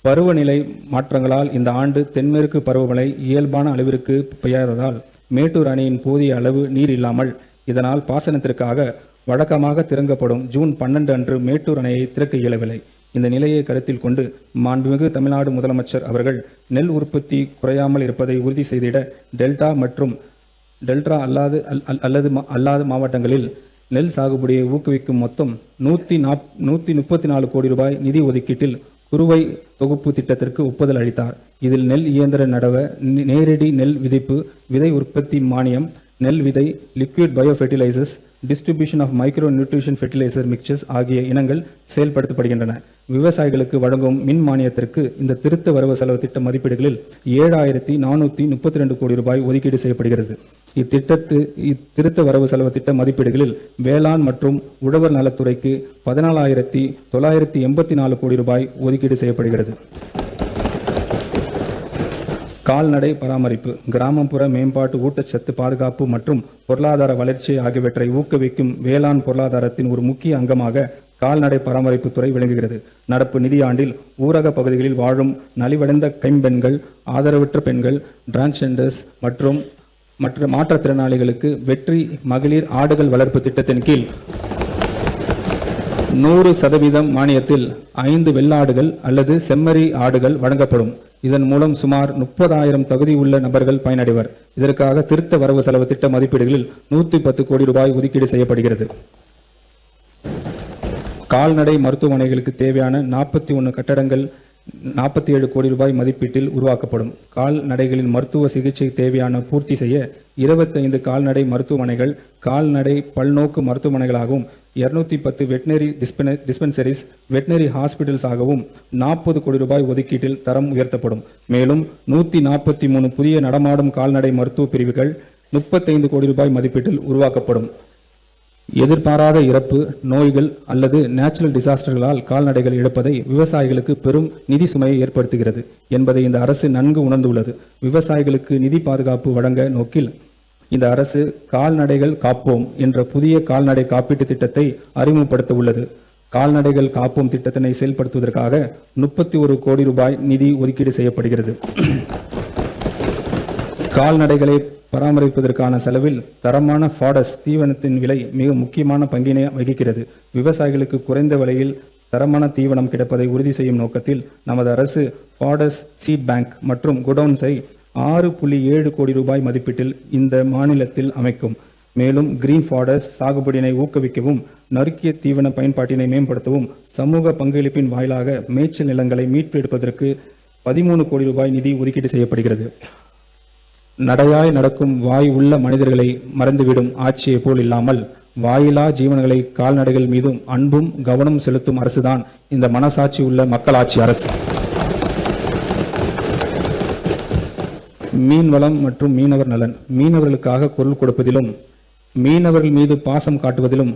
பருவநிலை மாற்றங்களால் இந்த ஆண்டு தென்மேற்கு பருவமழை இயல்பான அளவிற்கு பெய்யாததால் மேட்டூர் அணையின் போதிய அளவு நீர் இல்லாமல் இதனால் பாசனத்திற்காக வழக்கமாக திறக்கப்படும் ஜூன் 12 அன்று மேட்டூர் அணையை திறக்க இயலவில்லை. இந்த நிலையை கருத்தில் கொண்டு மாண்புமிகு தமிழ்நாடு முதலமைச்சர் அவர்கள் நெல் உற்பத்தி குறையாமல் இருப்பதை உறுதி செய்திட டெல்டா மற்றும் டெல்டா அல்லாத மாவட்டங்களில் நெல் சாகுபடியை ஊக்குவிக்கும் மொத்தம் 134 கோடி ரூபாய் நிதி ஒதுக்கீட்டில் குறுவை தொகுப்பு திட்டத்திற்கு ஒப்புதல் அளித்தார். இதில் நெல் இயந்திர நடவ, நேரடி நெல் விதைப்பு, விதை உற்பத்தி மானியம், நெல் விதை, liquid bio fertilisers, distribution of micro nutrition fertiliser mixers ஆகிய இனங்கள் செயல்படுத்தப்படுகின்றன. விவசாயிகளுக்கு வழங்கும் மின் மானியத்திற்கு இந்த திருத்த வரவு செலவு திட்ட மதிப்பீடுகளில் 7432 கோடி ரூபாய் ஒதுக்கீடு செய்யப்படுகிறது. இத்திருத்த வரவு செலவு திட்ட மதிப்பீடுகளில் வேளாண் மற்றும் உழவர் நலத்துறைக்கு 14,984 கோடி ரூபாய் ஒதுக்கீடு செய்யப்படுகிறது. கால்நடை பராமரிப்பு, கிராமப்புற மேம்பாட்டு, ஊட்டச்சத்து பாதுகாப்பு மற்றும் பொருளாதார வளர்ச்சி ஆகியவற்றை ஊக்குவிக்கும் வேளாண் பொருளாதாரத்தின் ஒரு முக்கிய அங்கமாக கால்நடை பராமரிப்பு துறை விளங்குகிறது. நடப்பு நிதியாண்டில் ஊரக பகுதிகளில் வாழும் நலிவடைந்த கைம்பெண்கள், ஆதரவற்ற பெண்கள், டிரான்ஸ்ஜெண்டர்ஸ் மற்றும் மற்ற மாற்றுத்திறனாளிகளுக்கு வெற்றி மகளிர் ஆடுகள் வளர்ப்பு திட்டத்தின் கீழ் 100% மானியத்தில் 5 வெள்ளாடுகள் அல்லது செம்மறி ஆடுகள் வழங்கப்படும். இதன் மூலம் சுமார் 30,000 தகுதி உள்ள நபர்கள் பயனடைவர். இதற்காக திருத்த வரவு செலவு திட்ட மதிப்பீடுகளில் 110 கோடி ரூபாய் ஒதுக்கீடு செய்யப்படுகிறது. கால்நடை மருத்துவமனைகளுக்கு தேவையான 41 கட்டடங்கள் 47 கோடி ரூபாய் மதிப்பீட்டில் உருவாக்கப்படும். கால்நடைகளின் மருத்துவ சிகிச்சை தேவையான பூர்த்தி செய்ய 25 கால்நடை மருத்துவமனைகள் கால்நடை பல்நோக்கு மருத்துவமனைகளாகவும் 210 வெட்டினரி டிஸ்பென்சரிஸ் வெட்டினரி ஹாஸ்பிட்டல்ஸ் ஆகவும் 40 கோடி ரூபாய் ஒதுக்கீட்டில் தரம் உயர்த்தப்படும். மேலும் 143 புதிய நடமாடும் கால்நடை மருத்துவ பிரிவுகள் 35 கோடி ரூபாய் மதிப்பீட்டில் உருவாக்கப்படும். எதிர்பாராத இறப்பு, நோய்கள் அல்லது நேச்சுரல் டிசாஸ்டர்களால் கால்நடைகள் இழப்பதை விவசாயிகளுக்கு பெரும் நிதி சுமையை ஏற்படுத்துகிறது என்பதை இந்த அரசு நன்கு உணர்ந்துள்ளது. விவசாயிகளுக்கு நிதி பாதுகாப்பு வழங்க நோக்கில் இந்த அரசு கால்நடைகள் காப்போம் என்ற புதிய கால்நடை காப்பீட்டு திட்டத்தை அறிமுகப்படுத்த உள்ளது. கால்நடைகள் காப்போம் திட்டத்தினை செயல்படுத்துவதற்காக 31 கோடி ரூபாய் நிதி ஒதுக்கீடு செய்யப்படுகிறது. கால்நடைகளை பராமரிப்பதற்கான செலவில் தரமான ஃபாடஸ் தீவனத்தின் விலை மிக முக்கியமான பங்கினை வகிக்கிறது. விவசாயிகளுக்கு குறைந்த விலையில் தரமான தீவனம் கிடைப்பதை உறுதி செய்யும் நோக்கத்தில் நமது அரசு ஃபாடஸ் சீட் பேங்க் மற்றும் குடவுன்ஸை 6.7 கோடி ரூபாய் மதிப்பீட்டில் இந்த மாநிலத்தில் அமைக்கும். மேலும் கிரீன் ஃபாடஸ் சாகுபடியினை ஊக்குவிக்கவும், நறுக்கிய தீவன பயன்பாட்டினை மேம்படுத்தவும், சமூக பங்களிப்பின் வாயிலாக மேய்ச்சல் நிலங்களை மீட்டெடுப்பதற்கு 13 கோடி ரூபாய் நிதி ஒதுக்கீடு செய்யப்படுகிறது. நடையாய் நடக்கும் வாய் உள்ள மனிதர்களை மறந்துவிடும் ஆட்சியை போல் இல்லாமல் வாயிலா ஜீவன்களை கால்நடைகள் மீதும் அன்பும் கவனம் செலுத்தும் அரசுதான் இந்த மனசாட்சி உள்ள மக்களாட்சி அரசு. மீன்வளம் மற்றும் மீனவர் நலன். மீனவர்களுக்காக குரல் கொடுப்பதிலும் மீனவர்கள் மீது பாசம் காட்டுவதிலும்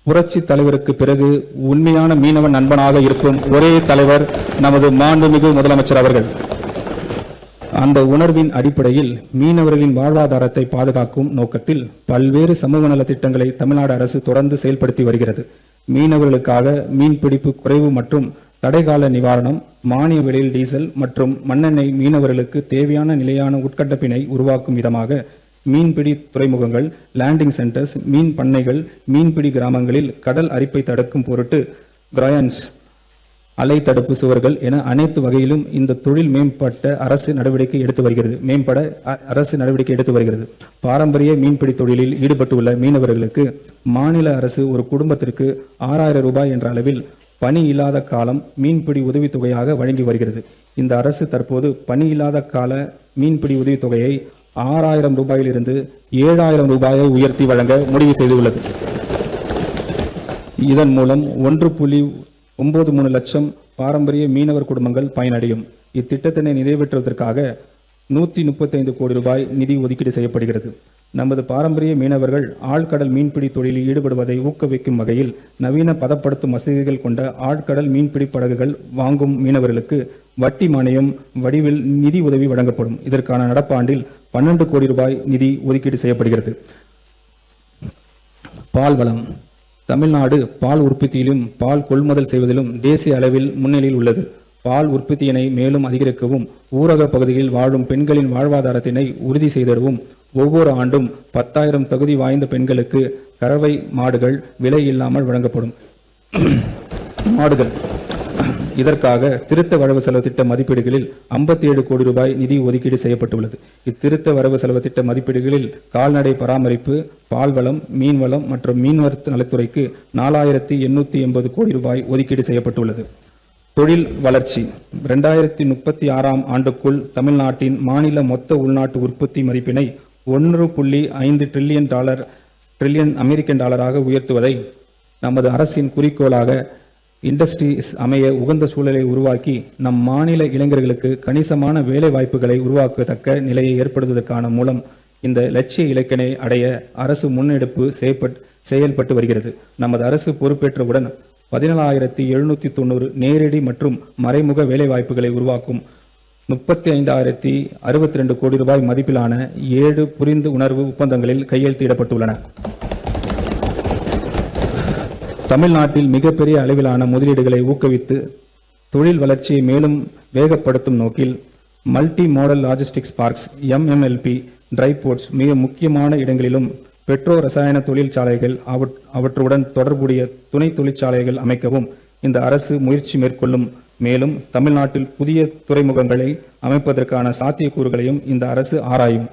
புரட்சி தலைவருக்கு பிறகு உண்மையான மீனவன் நண்பனாக இருக்கும் ஒரே தலைவர் நமது மாண்புமிகு முதலமைச்சர் அவர்கள். அந்த உணர்வின் அடிப்படையில் மீனவர்களின் வாழ்வாதாரத்தை பாதுகாக்கும் நோக்கத்தில் பல்வேறு சமூக நல திட்டங்களை தமிழ்நாடு அரசு தொடர்ந்து செயல்படுத்தி வருகிறது. மீனவர்களுக்காக மீன்பிடிப்பு குறைவு மற்றும் தடைகால நிவாரணம், மானிய விலையில் டீசல் மற்றும் மண்ணெண்ணெய், மீனவர்களுக்கு தேவையான நிலையான உட்கட்டப்பினை உருவாக்கும் விதமாக மீன்பிடி துறைமுகங்கள், லேண்டிங் சென்டர்ஸ், மீன் பண்ணைகள், மீன்பிடி கிராமங்களில் கடல் அரிப்பை தடுக்கும் பொருட்டு கிராயன்ஸ், அலை தடுப்பு சுவர்கள் என அனைத்து வகையிலும் இந்த தொழில் மேம்பட அரசு நடவடிக்கை எடுத்து வருகிறது. பாரம்பரிய மீன்பிடி தொழிலில் ஈடுபட்டுள்ள மீனவர்களுக்கு மாநில அரசு ஒரு குடும்பத்திற்கு 6,000 ரூபாய் என்ற அளவில் பணி இல்லாத காலம் மீன்பிடி உதவித்தொகையாக வழங்கி வருகிறது. இந்த அரசு தற்போது பணி இல்லாத கால மீன்பிடி உதவித்தொகையை 6,000 ரூபாயிலிருந்து 7,000 ரூபாயை உயர்த்தி வழங்க முடிவு செய்துள்ளது. இதன் மூலம் 93 லட்சம் பாரம்பரிய மீனவர் குடும்பங்கள் பயனடையும். இத்திட்டத்தினை நிறைவேற்றுவதற்காக 135 கோடி ரூபாய் நிதி ஒதுக்கீடு செய்யப்படுகிறது. நமது பாரம்பரிய மீனவர்கள் ஆழ்கடல் மீன்பிடி தொழிலில் ஈடுபடுவதை ஊக்குவிக்கும் வகையில் நவீன பதப்படுத்தும் வசதிகள் கொண்ட ஆழ்கடல் மீன்பிடி படகுகள் வாங்கும் மீனவர்களுக்கு வட்டி மானியம் வடிவில் நிதி உதவி வழங்கப்படும். இதற்கான நடப்பாண்டில் 12 கோடி ரூபாய் நிதி ஒதுக்கீடு செய்யப்படுகிறது. பால் வளம். தமிழ்நாடு பால் உற்பத்தியிலும் பால் கொள்முதல் செய்வதிலும் தேசிய அளவில் முன்னிலையில் உள்ளது. பால் உற்பத்தியினை மேலும் அதிகரிக்கவும் ஊரக பகுதியில் வாழும் பெண்களின் வாழ்வாதாரத்தினை உறுதி செய்திடவும் ஒவ்வொரு ஆண்டும் 10,000 தகுதி வாய்ந்த பெண்களுக்கு கறவை மாடுகள் விலை இல்லாமல் வழங்கப்படும். இதற்காக திருத்த வரவு செலவு திட்ட மதிப்பீடுகளில் 57 கோடி ரூபாய் நிதி ஒதுக்கீடு செய்யப்பட்டுள்ளது. இத்திருத்த வரவு செலவு திட்ட மதிப்பீடுகளில் கால்நடை பராமரிப்பு, பால்வளம், மீன்வளம் மற்றும் மீன்வள நலத்துறைக்கு 4,880 கோடி ரூபாய் ஒதுக்கீடு செய்யப்பட்டுள்ளது. தொழில் வளர்ச்சி. 2036 ஆண்டுக்குள் தமிழ்நாட்டின் மாநில மொத்த உள்நாட்டு உற்பத்தி மதிப்பினை 1.5 டிரில்லியன் அமெரிக்கன் டாலராக உயர்த்துவதை நமது அரசின் குறிக்கோளாக இண்டஸ்ட்ரீஸ் அமைய உகந்த சூழலை உருவாக்கி நம் மாநில இளைஞர்களுக்கு கணிசமான வேலை வாய்ப்புகளை உருவாக்கத்தக்க நிலையை ஏற்படுத்துவதற்கான மூலம் இந்த லட்சிய இலக்கினை அடைய அரசு முன்னெடுப்பு செயல்பட்டு வருகிறது. நமது அரசு பொறுப்பேற்றவுடன் 17,790 நேரடி மற்றும் மறைமுக வேலைவாய்ப்புகளை உருவாக்கும் 35,062 கோடி ரூபாய் மதிப்பிலான 7 புரிந்து உணர்வு ஒப்பந்தங்களில் கையெழுத்திடப்பட்டுள்ளன. தமிழ்நாட்டில் மிகப்பெரிய அளவிலான முதலீடுகளை ஊக்குவித்து தொழில் வளர்ச்சியை மேலும் வேகப்படுத்தும் நோக்கில் multi modal logistics parks MMLP dry ports மிக முக்கியமான இடங்களிலும் பெட்ரோ ரசாயன தொழிற்சாலைகள் அவற்றுடன் தொடர்புடைய துணை தொழிற்சாலைகள் அமைக்கவும் இந்த அரசு முயற்சி மேற்கொள்ளும். மேலும் தமிழ்நாட்டில் புதிய துறைமுகங்களை அமைப்பதற்கான சாத்தியக்கூறுகளையும் இந்த அரசு ஆராயும்.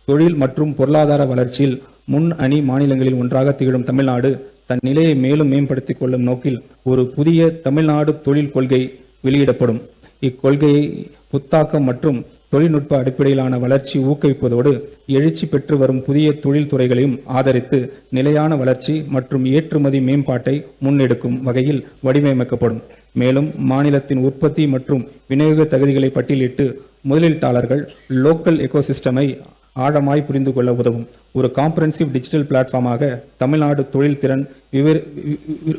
தொழில் மற்றும் பொருளாதார வளர்ச்சியில் முன் அணி மாநிலங்களில் ஒன்றாக திகழும் தமிழ்நாடு தன் நிலையை மேலும் மேம்படுத்திக் கொள்ளும் நோக்கில் ஒரு புதிய தமிழ்நாடு தொழில் கொள்கை வெளியிடப்படும். இக்கொள்கையை புத்தாக்கம் மற்றும் தொழில்நுட்ப அடிப்படையிலான வளர்ச்சி ஊக்குவிப்பதோடு எழுச்சி பெற்று வரும் புதிய தொழில் துறைகளையும் ஆதரித்து நிலையான வளர்ச்சி மற்றும் ஏற்றுமதி மேம்பாட்டை முன்னெடுக்கும் வகையில் வடிவமைக்கப்படும். மேலும் மாநிலத்தின் உற்பத்தி மற்றும் விநியோக தகுதிகளை பட்டியலிட்டு முதலீட்டாளர்கள் லோக்கல் எக்கோசிஸ்டமை ஆழமாய் புரிந்து கொள்ள உதவும். ஒரு காம்ப்ரஹென்சிவ் டிஜிட்டல் பிளாட்ஃபார்மாக தமிழ்நாடு தொழில் திறன்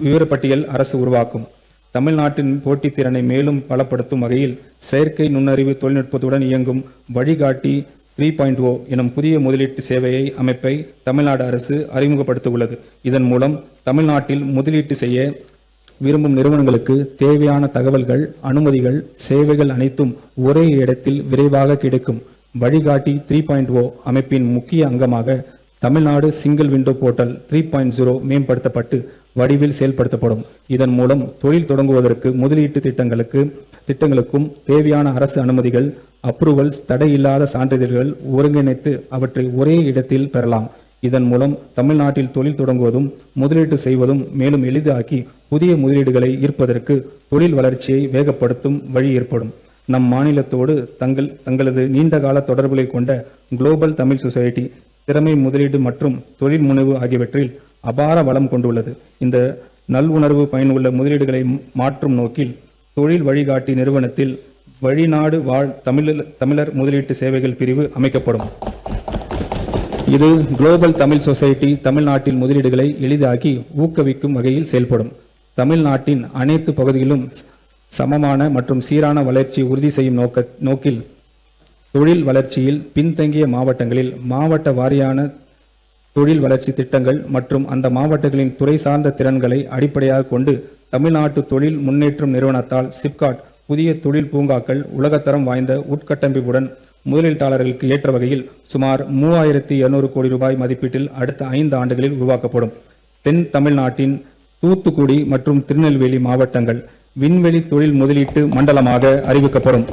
விவரப்பட்டியல் அரசு உருவாக்கும். தமிழ்நாட்டின் போட்டித் திறனை மேலும் பலப்படுத்தும் வகையில் செயற்கை நுண்ணறிவு தொழில்நுட்பத்துடன் இயங்கும் வழிகாட்டி 3.0 எனும் புதிய முதலீட்டு சேவையை அமைப்பை தமிழ்நாடு அரசு அறிமுகப்படுத்த உள்ளது. இதன் மூலம் தமிழ்நாட்டில் முதலீட்டு செய்ய விரும்பும் நிறுவனங்களுக்கு தேவையான தகவல்கள், அனுமதிகள், சேவைகள் அனைத்தும் ஒரே இடத்தில் விரைவாக கிடைக்கும். வழிகாட்டி 3.0 அமைப்பின் முக்கிய அங்கமாக தமிழ்நாடு சிங்கிள் விண்டோ போர்ட்டல் 3.0 மேம்படுத்தப்பட்டு வடிவில் செயல்படுத்தப்படும். இதன் மூலம் தொழில் தொடங்குவதற்கு முதலீட்டு திட்டங்களுக்கும் தேவையான அரசு அனுமதிகள், அப்ரூவல்ஸ், தடையில்லாத சான்றிதழ்கள் ஒருங்கிணைத்து அவற்றை ஒரே இடத்தில் பெறலாம். இதன் மூலம் தமிழ்நாட்டில் தொழில் தொடங்குவதும் முதலீட்டு செய்வதும் மேலும் எளிதாக்கி புதிய முதலீடுகளை ஈர்ப்பதற்கு தொழில் வளர்ச்சியை வேகப்படுத்தும் வழி ஏற்படும். நம் மாநிலத்தோடு தங்களது நீண்டகால தொடர்புகளை கொண்ட குளோபல் தமிழ் சொசைட்டி திறமை முதலீடு மற்றும் தொழில் முனைவு ஆகியவற்றில் அபார வளம் கொண்டுள்ளது. இந்த நல்வுணர்வு பயனுள்ள முதலீடுகளை மாற்றும் நோக்கில் தொழில் வழிகாட்டி நிறுவனத்தில் வெளிநாடு வாழ் தமிழர் முதலீட்டு சேவைகள் பிரிவு அமைக்கப்படும். இது குளோபல் தமிழ் சொசைட்டி தமிழ்நாட்டில் முதலீடுகளை எளிதாக்கி ஊக்குவிக்கும் வகையில் செயல்படும். தமிழ்நாட்டின் அனைத்து பகுதிகளிலும் சமமான மற்றும் சீரான வளர்ச்சி உறுதி செய்யும் நோக்கில் தொழில் வளர்ச்சியில் பின்தங்கிய மாவட்டங்களில் மாவட்ட வாரியான தொழில் வளர்ச்சி திட்டங்கள் மற்றும் அந்த மாவட்டங்களின் துறை சார்ந்த திறன்களை அடிப்படையாக கொண்டு தமிழ்நாட்டு தொழில் முன்னேற்றம் நிறுவனத்தால் சிப்காட் புதிய தொழில் பூங்காக்கள் உலகத்தரம் வாய்ந்த உட்கட்டமைப்புடன் முதலீட்டாளர்களுக்கு ஏற்ற வகையில் சுமார் 3,200 கோடி ரூபாய் மதிப்பீட்டில் அடுத்த 5 ஆண்டுகளில் உருவாக்கப்படும். தென் தமிழ்நாட்டின் தூத்துக்குடி மற்றும் திருநெல்வேலி மாவட்டங்கள் விண்வெளி தொழில் முதலீட்டு மண்டலமாக அறிவிக்கப்படும்.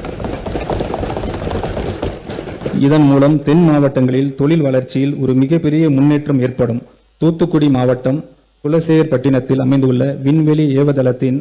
இதன் மூலம் தென் மாவட்டங்களில் தொழில் வளர்ச்சியில் ஒரு மிகப்பெரிய முன்னேற்றம் ஏற்படும். தூத்துக்குடி மாவட்டம் குலசேகர்பட்டினத்தில் அமைந்துள்ள விண்வெளி ஏவுதளத்தின்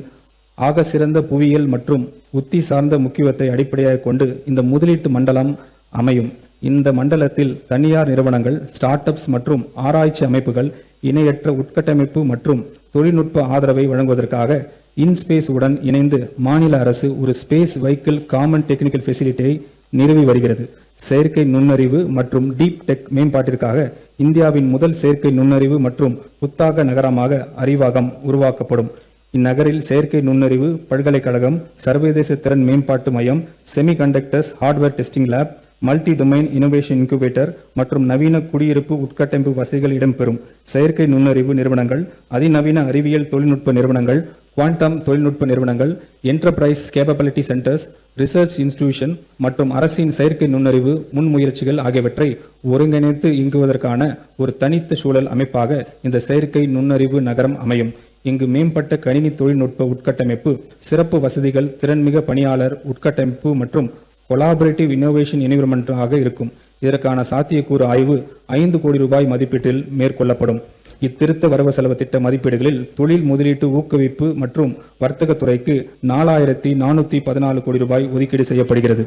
ஆக சிறந்த புவியியல் மற்றும் உத்தி சார்ந்த முக்கியத்துவத்தை அடிப்படையாக கொண்டு இந்த முதலீட்டு மண்டலம் அமையும். இந்த மண்டலத்தில் தனியார் நிறுவனங்கள், ஸ்டார்ட் அப்ஸ் மற்றும் ஆராய்ச்சி அமைப்புகள் இணையற்ற உட்கட்டமைப்பு மற்றும் தொழில்நுட்ப ஆதரவை வழங்குவதற்காக இன்ஸ்பேஸ் உடன் இணைந்து மாநில அரசு ஒரு ஸ்பேஸ் வெஹிக்கிள் காமன் டெக்னிக்கல் ஃபெசிலிட்டியை நிறுவி வருகிறது. செயற்கை நுண்ணறிவு மற்றும் டீப் டெக் மேம்பாட்டிற்காக இந்தியாவின் முதல் செயற்கை நுண்ணறிவு மற்றும் புத்தாக்க நகரமாக அறிவாகம் உருவாக்கப்படும். இந்நகரில் செயற்கை நுண்ணறிவு பல்கலைக்கழகம், சர்வதேச திறன் மேம்பாட்டு மையம், semiconductors hardware testing lab, multi domain innovation incubator மற்றும் நவீன குடியிருப்பு உட்கட்டமைப்பு வசதிகள் இடம்பெறும். செயற்கை நுண்ணறிவு நிறுவனங்கள், அதிநவீன அறிவியல் தொழில்நுட்ப நிறுவனங்கள், குவாண்டம் தொழில்நுட்ப நிறுவனங்கள், enterprise capability centres, research institution மற்றும் அரசின் செயற்கை நுண்ணறிவு முன்முயற்சிகள் ஆகியவற்றை ஒருங்கிணைத்து இயங்குவதற்கான ஒரு தனித்த சூழல் அமைப்பாக இந்த செயற்கை நுண்ணறிவு நகரம் அமையும். இங்கு மேம்பட்ட கணினி தொழில்நுட்ப உட்கட்டமைப்பு, சிறப்பு வசதிகள், திறன்மிக பணியாளர் உட்கட்டமைப்பு மற்றும் கொலாபரேட்டிவ் இன்னோவேஷன் என்விரான்மென்டாக இருக்கும். இதற்கான சாத்தியக்கூறு ஆய்வு 5 கோடி ரூபாய் மதிப்பீட்டில் மேற்கொள்ளப்படும். இத்திருத்த வரவு செலவு திட்ட மதிப்பீடுகளில் தொழில் முதலீட்டு ஊக்குவிப்பு மற்றும் வர்த்தகத்துறைக்கு 4414 கோடி ரூபாய் ஒதுக்கீடு செய்யப்படுகிறது.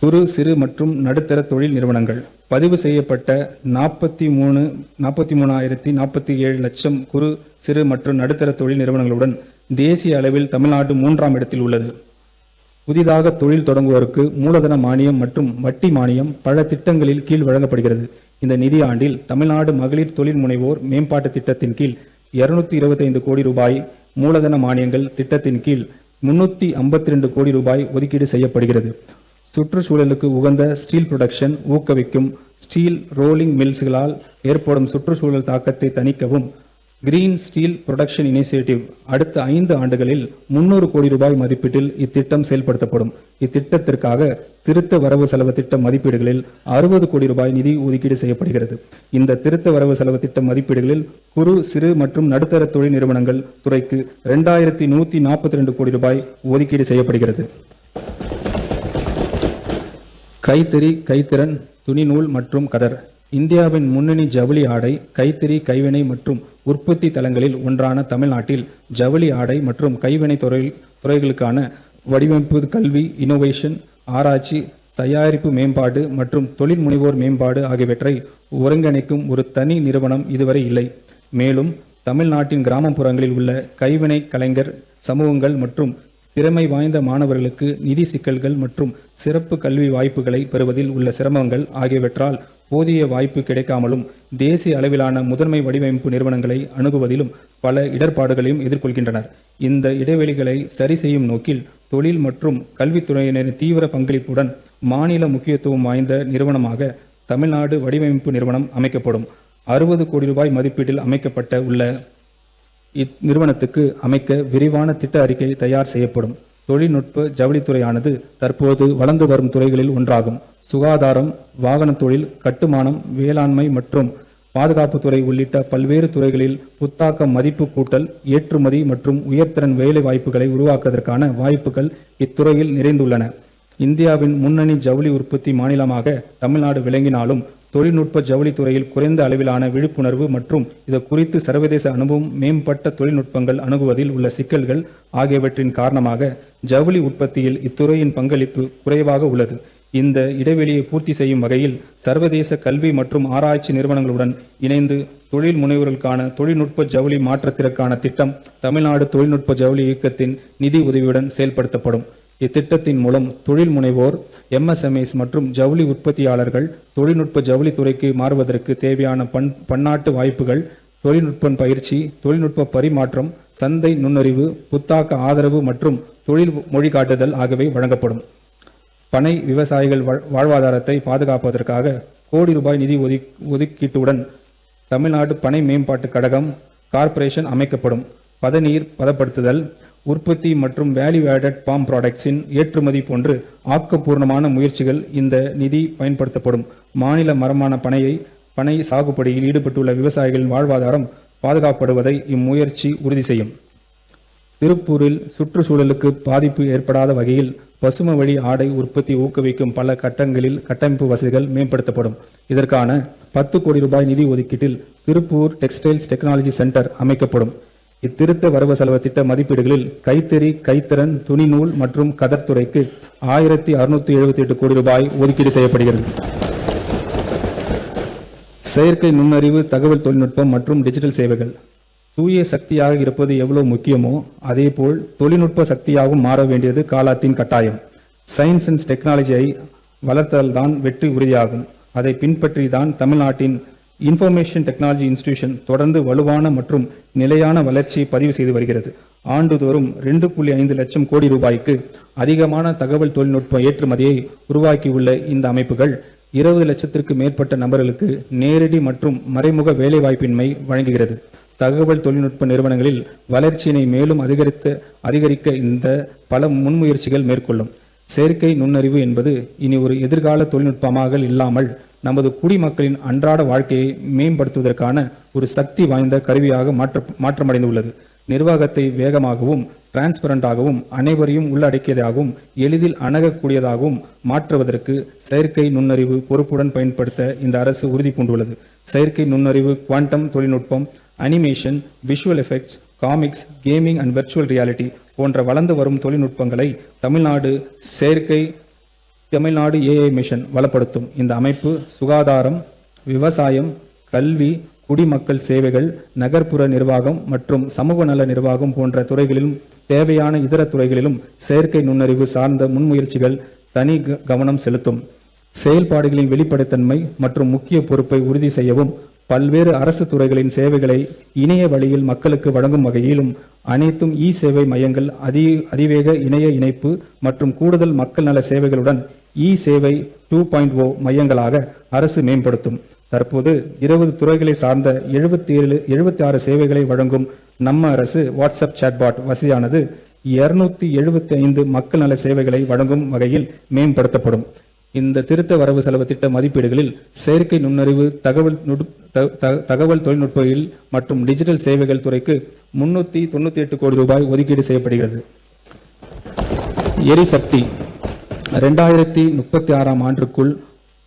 குறு, சிறு மற்றும் நடுத்தர தொழில் நிறுவனங்கள் பதிவு செய்யப்பட்ட 43,047 லட்சம் குறு, சிறு மற்றும் நடுத்தர தொழில் நிறுவனங்களுடன் தேசிய அளவில் தமிழ்நாடு 3ஆம் இடத்தில் உள்ளது. புதிதாக தொழில் தொடங்குவோருக்கு மூலதன மானியம் மற்றும் வட்டி மானியம் பல திட்டங்களில் கீழ் வழங்கப்படுகிறது. இந்த நிதியாண்டில் தமிழ்நாடு மகளிர் தொழில் முனைவோர் மேம்பாட்டு திட்டத்தின் கீழ் 225 கோடி ரூபாய் மூலதன மானியங்கள், திட்டத்தின் கீழ் 352 கோடி ரூபாய் ஒதுக்கீடு செய்யப்படுகிறது. சுற்றுச்சூழலுக்கு உகந்த ஸ்டீல் புரொடக்ஷன் ஊக்குவிக்கும் ஸ்டீல் ரோலிங் மில்ஸ்களால் ஏற்படும் சுற்றுச்சூழல் தாக்கத்தை தணிக்கவும் கிரீன் ஸ்டீல் புரொடக்ஷன் இனிஷியேட்டிவ் அடுத்த 5 ஆண்டுகளில் 300 கோடி ரூபாய் மதிப்பீட்டில் இத்திட்டம் செயல்படுத்தப்படும். இத்திட்டத்திற்காக திருத்த வரவு செலவு திட்ட மதிப்பீடுகளில் 60 கோடி ரூபாய் நிதி ஒதுக்கீடு செய்யப்படுகிறது. இந்த திருத்த வரவு செலவு திட்ட மதிப்பீடுகளில் குறு, சிறு மற்றும் நடுத்தர தொழில் நிறுவனங்கள் துறைக்கு 2142 கோடி ரூபாய் ஒதுக்கீடு செய்யப்படுகிறது. கைத்தறி, கைத்திறன், துணிநூல் மற்றும் கதர் இந்தியாவின் முன்னணி ஜவுளி ஆடை, கைத்தறி, கைவினை மற்றும் உற்பத்தி தலங்களில் ஒன்றான தமிழ்நாட்டில் ஜவுளி ஆடை மற்றும் கைவினை துறைகளுக்கான வடிவமைப்பு, கல்வி, இனோவேஷன், ஆராய்ச்சி, தயாரிப்பு மேம்பாடு மற்றும் தொழில் முனைவோர் மேம்பாடு ஆகியவற்றை ஒருங்கிணைக்கும் ஒரு தனி நிறுவனம் இதுவரை இல்லை. மேலும் தமிழ்நாட்டின் கிராமப்புறங்களில் உள்ள கைவினை கலைஞர் சமூகங்கள் மற்றும் திறமை வாய்ந்த மாணவர்களுக்கு நிதி சிக்கல்கள் மற்றும் சிறப்பு கல்வி வாய்ப்புகளை பெறுவதில் உள்ள சிரமங்கள் ஆகியவற்றால் போதிய வாய்ப்பு கிடைக்காமலும் தேசிய அளவிலான முதன்மை வடிவமைப்பு நிறுவனங்களை அணுகுவதிலும் பல இடர்பாடுகளையும் எதிர்கொள்கின்றனர். இந்த இடைவெளிகளை சரி செய்யும் நோக்கில் தொழில் மற்றும் கல்வித்துறையினரின் தீவிர பங்களிப்புடன் மாநில முக்கியத்துவம் வாய்ந்த நிறுவனமாக தமிழ்நாடு வடிவமைப்பு நிறுவனம் அமைக்கப்படும். 60 கோடி ரூபாய் மதிப்பீட்டில் அமைக்கப்பட்ட உள்ள இந்நிறுவனத்துக்கு அமைக்க விரிவான திட்ட அறிக்கை தயார் செய்யப்படும். தொழில்நுட்ப ஜவுளித்துறையானது தற்போது வளர்ந்து வரும் துறைகளில் ஒன்றாகும். சுகாதாரம், வாகன தொழில், கட்டுமானம், வேளாண்மை மற்றும் பாதுகாப்புத்துறை உள்ளிட்ட பல்வேறு துறைகளில் புத்தாக்க மதிப்பு கூட்டல், ஏற்றுமதி மற்றும் உயர்திறன் வேலை வாய்ப்புகளை உருவாக்குவதற்கான வாய்ப்புகள் இத்துறையில் நிறைந்துள்ளன. இந்தியாவின் முன்னணி ஜவுளி உற்பத்தி மாநிலமாக தமிழ்நாடு விளங்கினாலும் தொழில்நுட்ப ஜவுளித்துறையில் குறைந்த அளவிலான விழிப்புணர்வு மற்றும் இது குறித்து சர்வதேச அனுபவம், மேம்பட்ட தொழில்நுட்பங்கள் அணுகுவதில் உள்ள சிக்கல்கள் ஆகியவற்றின் காரணமாக ஜவுளி உற்பத்தியில் இத்துறையின் பங்களிப்பு குறைவாக உள்ளது. இந்த இடைவெளியை பூர்த்தி செய்யும் வகையில் சர்வதேச கல்வி மற்றும் ஆராய்ச்சி நிறுவனங்களுடன் இணைந்து தொழில் முனைவோர்களுக்கான தொழில்நுட்ப ஜவுளி மாற்றத்திற்கான திட்டம் தமிழ்நாடு தொழில்நுட்ப ஜவுளி இயக்கத்தின் நிதி உதவியுடன் செயல்படுத்தப்படும். இத்திட்டத்தின் மூலம் தொழில் முனைவோர், MSMEs மற்றும் ஜவுளி உற்பத்தியாளர்கள் தொழில்நுட்ப ஜவுளித்துறைக்கு மாறுவதற்கு தேவையான பன்னாட்டு வாய்ப்புகள், தொழில்நுட்ப பயிற்சி, தொழில்நுட்ப பரிமாற்றம், சந்தை நுண்ணறிவு, புத்தாக்க ஆதரவு மற்றும் தொழில் மொழிகாட்டுதல் ஆகியவை வழங்கப்படும். பனை விவசாயிகள் வாழ்வாதாரத்தை பாதுகாப்பதற்காக கோடி ரூபாய் நிதி ஒதுக்கீட்டுடன் தமிழ்நாடு பனை மேம்பாட்டு கழகம் கார்ப்பரேஷன் அமைக்கப்படும். பதநீர் பதப்படுத்துதல், உற்பத்தி மற்றும் வேல்யூ ஆடட் பாம் ப்ராடக்ட்ஸின் ஏற்றுமதி போன்று ஆக்கப்பூர்ணமான முயற்சிகள் இந்த நிதி பயன்படுத்தப்படும். மாநில மரமான பனை சாகுபடியில் ஈடுபட்டுள்ள விவசாயிகளின் வாழ்வாதாரம் பாதுகாக்கப்படுவதை இம்முயற்சி உறுதி செய்யும். திருப்பூரில் சுற்றுச்சூழலுக்கு பாதிப்பு ஏற்படாத வகையில் பசுமை வழி ஆடை உற்பத்தி ஊக்குவிக்கும் பல கட்டங்களில் கட்டமைப்பு வசதிகள் மேம்படுத்தப்படும். இதற்கான 10 கோடி ரூபாய் நிதி ஒதுக்கீட்டில் திருப்பூர் டெக்ஸ்டைல்ஸ் டெக்னாலஜி சென்டர் அமைக்கப்படும். இத்திருத்த வரவு செலவு திட்ட மதிப்பீடுகளில் கைத்தறி, கைத்திறன், துணிநூல் மற்றும் கதர் துறைக்கு 1678 கோடி ரூபாய் ஒதுக்கீடு செய்யப்படுகிறது. செயற்கை நுண்ணறிவு, தகவல் தொழில்நுட்பம் மற்றும் டிஜிட்டல் சேவைகள் தூய சக்தியாக இருப்பது எவ்வளவு முக்கியமோ அதேபோல் தொழில்நுட்ப சக்தியாகவும் மாற வேண்டியது காலத்தின் கட்டாயம். சயின்ஸ் அண்ட் டெக்னாலஜியை வளர்த்தல்தான் வெற்றி உறுதியாகும். அதை பின்பற்றி தான் தமிழ்நாட்டின் இன்ஃபர்மேஷன் டெக்னாலஜி இன்ஸ்டிடியூஷன் தொடர்ந்து வலுவான மற்றும் நிலையான வளர்ச்சியை பதிவு செய்து வருகிறது. ஆண்டுதோறும் 2.5 லட்சம் கோடி ரூபாய்க்கு அதிகமான தகவல் தொழில்நுட்ப ஏற்றுமதியை உருவாக்கியுள்ள இந்த அமைப்புகள் 20 லட்சத்திற்கு மேற்பட்ட நபர்களுக்கு நேரடி மற்றும் மறைமுக வேலைவாய்ப்பின்மை வழங்குகிறது. தகவல் தொழில்நுட்ப நிறுவனங்களில் வளர்ச்சியினை மேலும் அதிகரிக்க இந்த பல முன்முயற்சிகள் மேற்கொள்ளும். செயற்கை நுண்ணறிவு என்பது இனி ஒரு எதிர்கால தொழில்நுட்பமாக இல்லாமல் நமது குடிமக்களின் அன்றாட வாழ்க்கையை மேம்படுத்துவதற்கான ஒரு சக்தி வாய்ந்த கருவியாக மாற்றமடைந்துள்ளது. நிர்வாகத்தை வேகமாகவும் டிரான்ஸ்பரண்டாகவும் அனைவரையும் உள்ளடக்கியதாகவும் எளிதில் அணுகக்கூடியதாகவும் மாற்றுவதற்கு செயற்கை நுண்ணறிவு பொறுப்புடன் பயன்படுத்த இந்த அரசு உறுதி பூண்டுள்ளது. செயற்கை நுண்ணறிவு, குவாண்டம் தொழில்நுட்பம், animation, visual effects, comics, gaming and virtual reality போன்ற வளர்ந்து வரும் தொழில்நுட்பங்களை தமிழ்நாடு ஏஐ மிஷன் வளப்படுத்தும். இந்த அமைப்பு சுகாதாரம், விவசாயம், கல்வி, குடிமக்கள் சேவைகள், நகர்ப்புற நிர்வாகம் மற்றும் சமூக நல நிர்வாகம் போன்ற துறைகளிலும் தேவையான இதர துறைகளிலும் செயற்கை நுண்ணறிவு சார்ந்த முன்முயற்சிகள் தனி கவனம் செலுத்தும். செயல்பாடுகளின் வெளிப்படைத்தன்மை மற்றும் முக்கிய பொறுப்பை உறுதி செய்யவும் பல்வேறு அரசு துறைகளின் சேவைகளை இணைய வழியில் மக்களுக்கு வழங்கும் வகையிலும் அனைத்தும் சேவை மையங்கள், அதிவேக இணைய இணைப்பு மற்றும் கூடுதல் மக்கள் நல சேவைகளுடன் சேவை 2.0 மையங்களாக அரசு மேம்படுத்தும். தற்போது 20 துறைகளை சார்ந்த 76 சேவைகளை வழங்கும் நம்ம அரசு வாட்ஸ்அப் சாட்பாட் வசதியானது 275 மக்கள் நல சேவைகளை வழங்கும் வகையில் மேம்படுத்தப்படும். இந்த திருத்த வரவு செலவு திட்ட மதிப்பீடுகளில் செயற்கை நுண்ணறிவு, தகவல் தொழில்நுட்பவியல் மற்றும் டிஜிட்டல் சேவைகள் துறைக்கு 398 கோடி ரூபாய் ஒதுக்கீடு செய்யப்படுகிறது. எரிசக்தி 2036 ஆண்டுக்குள்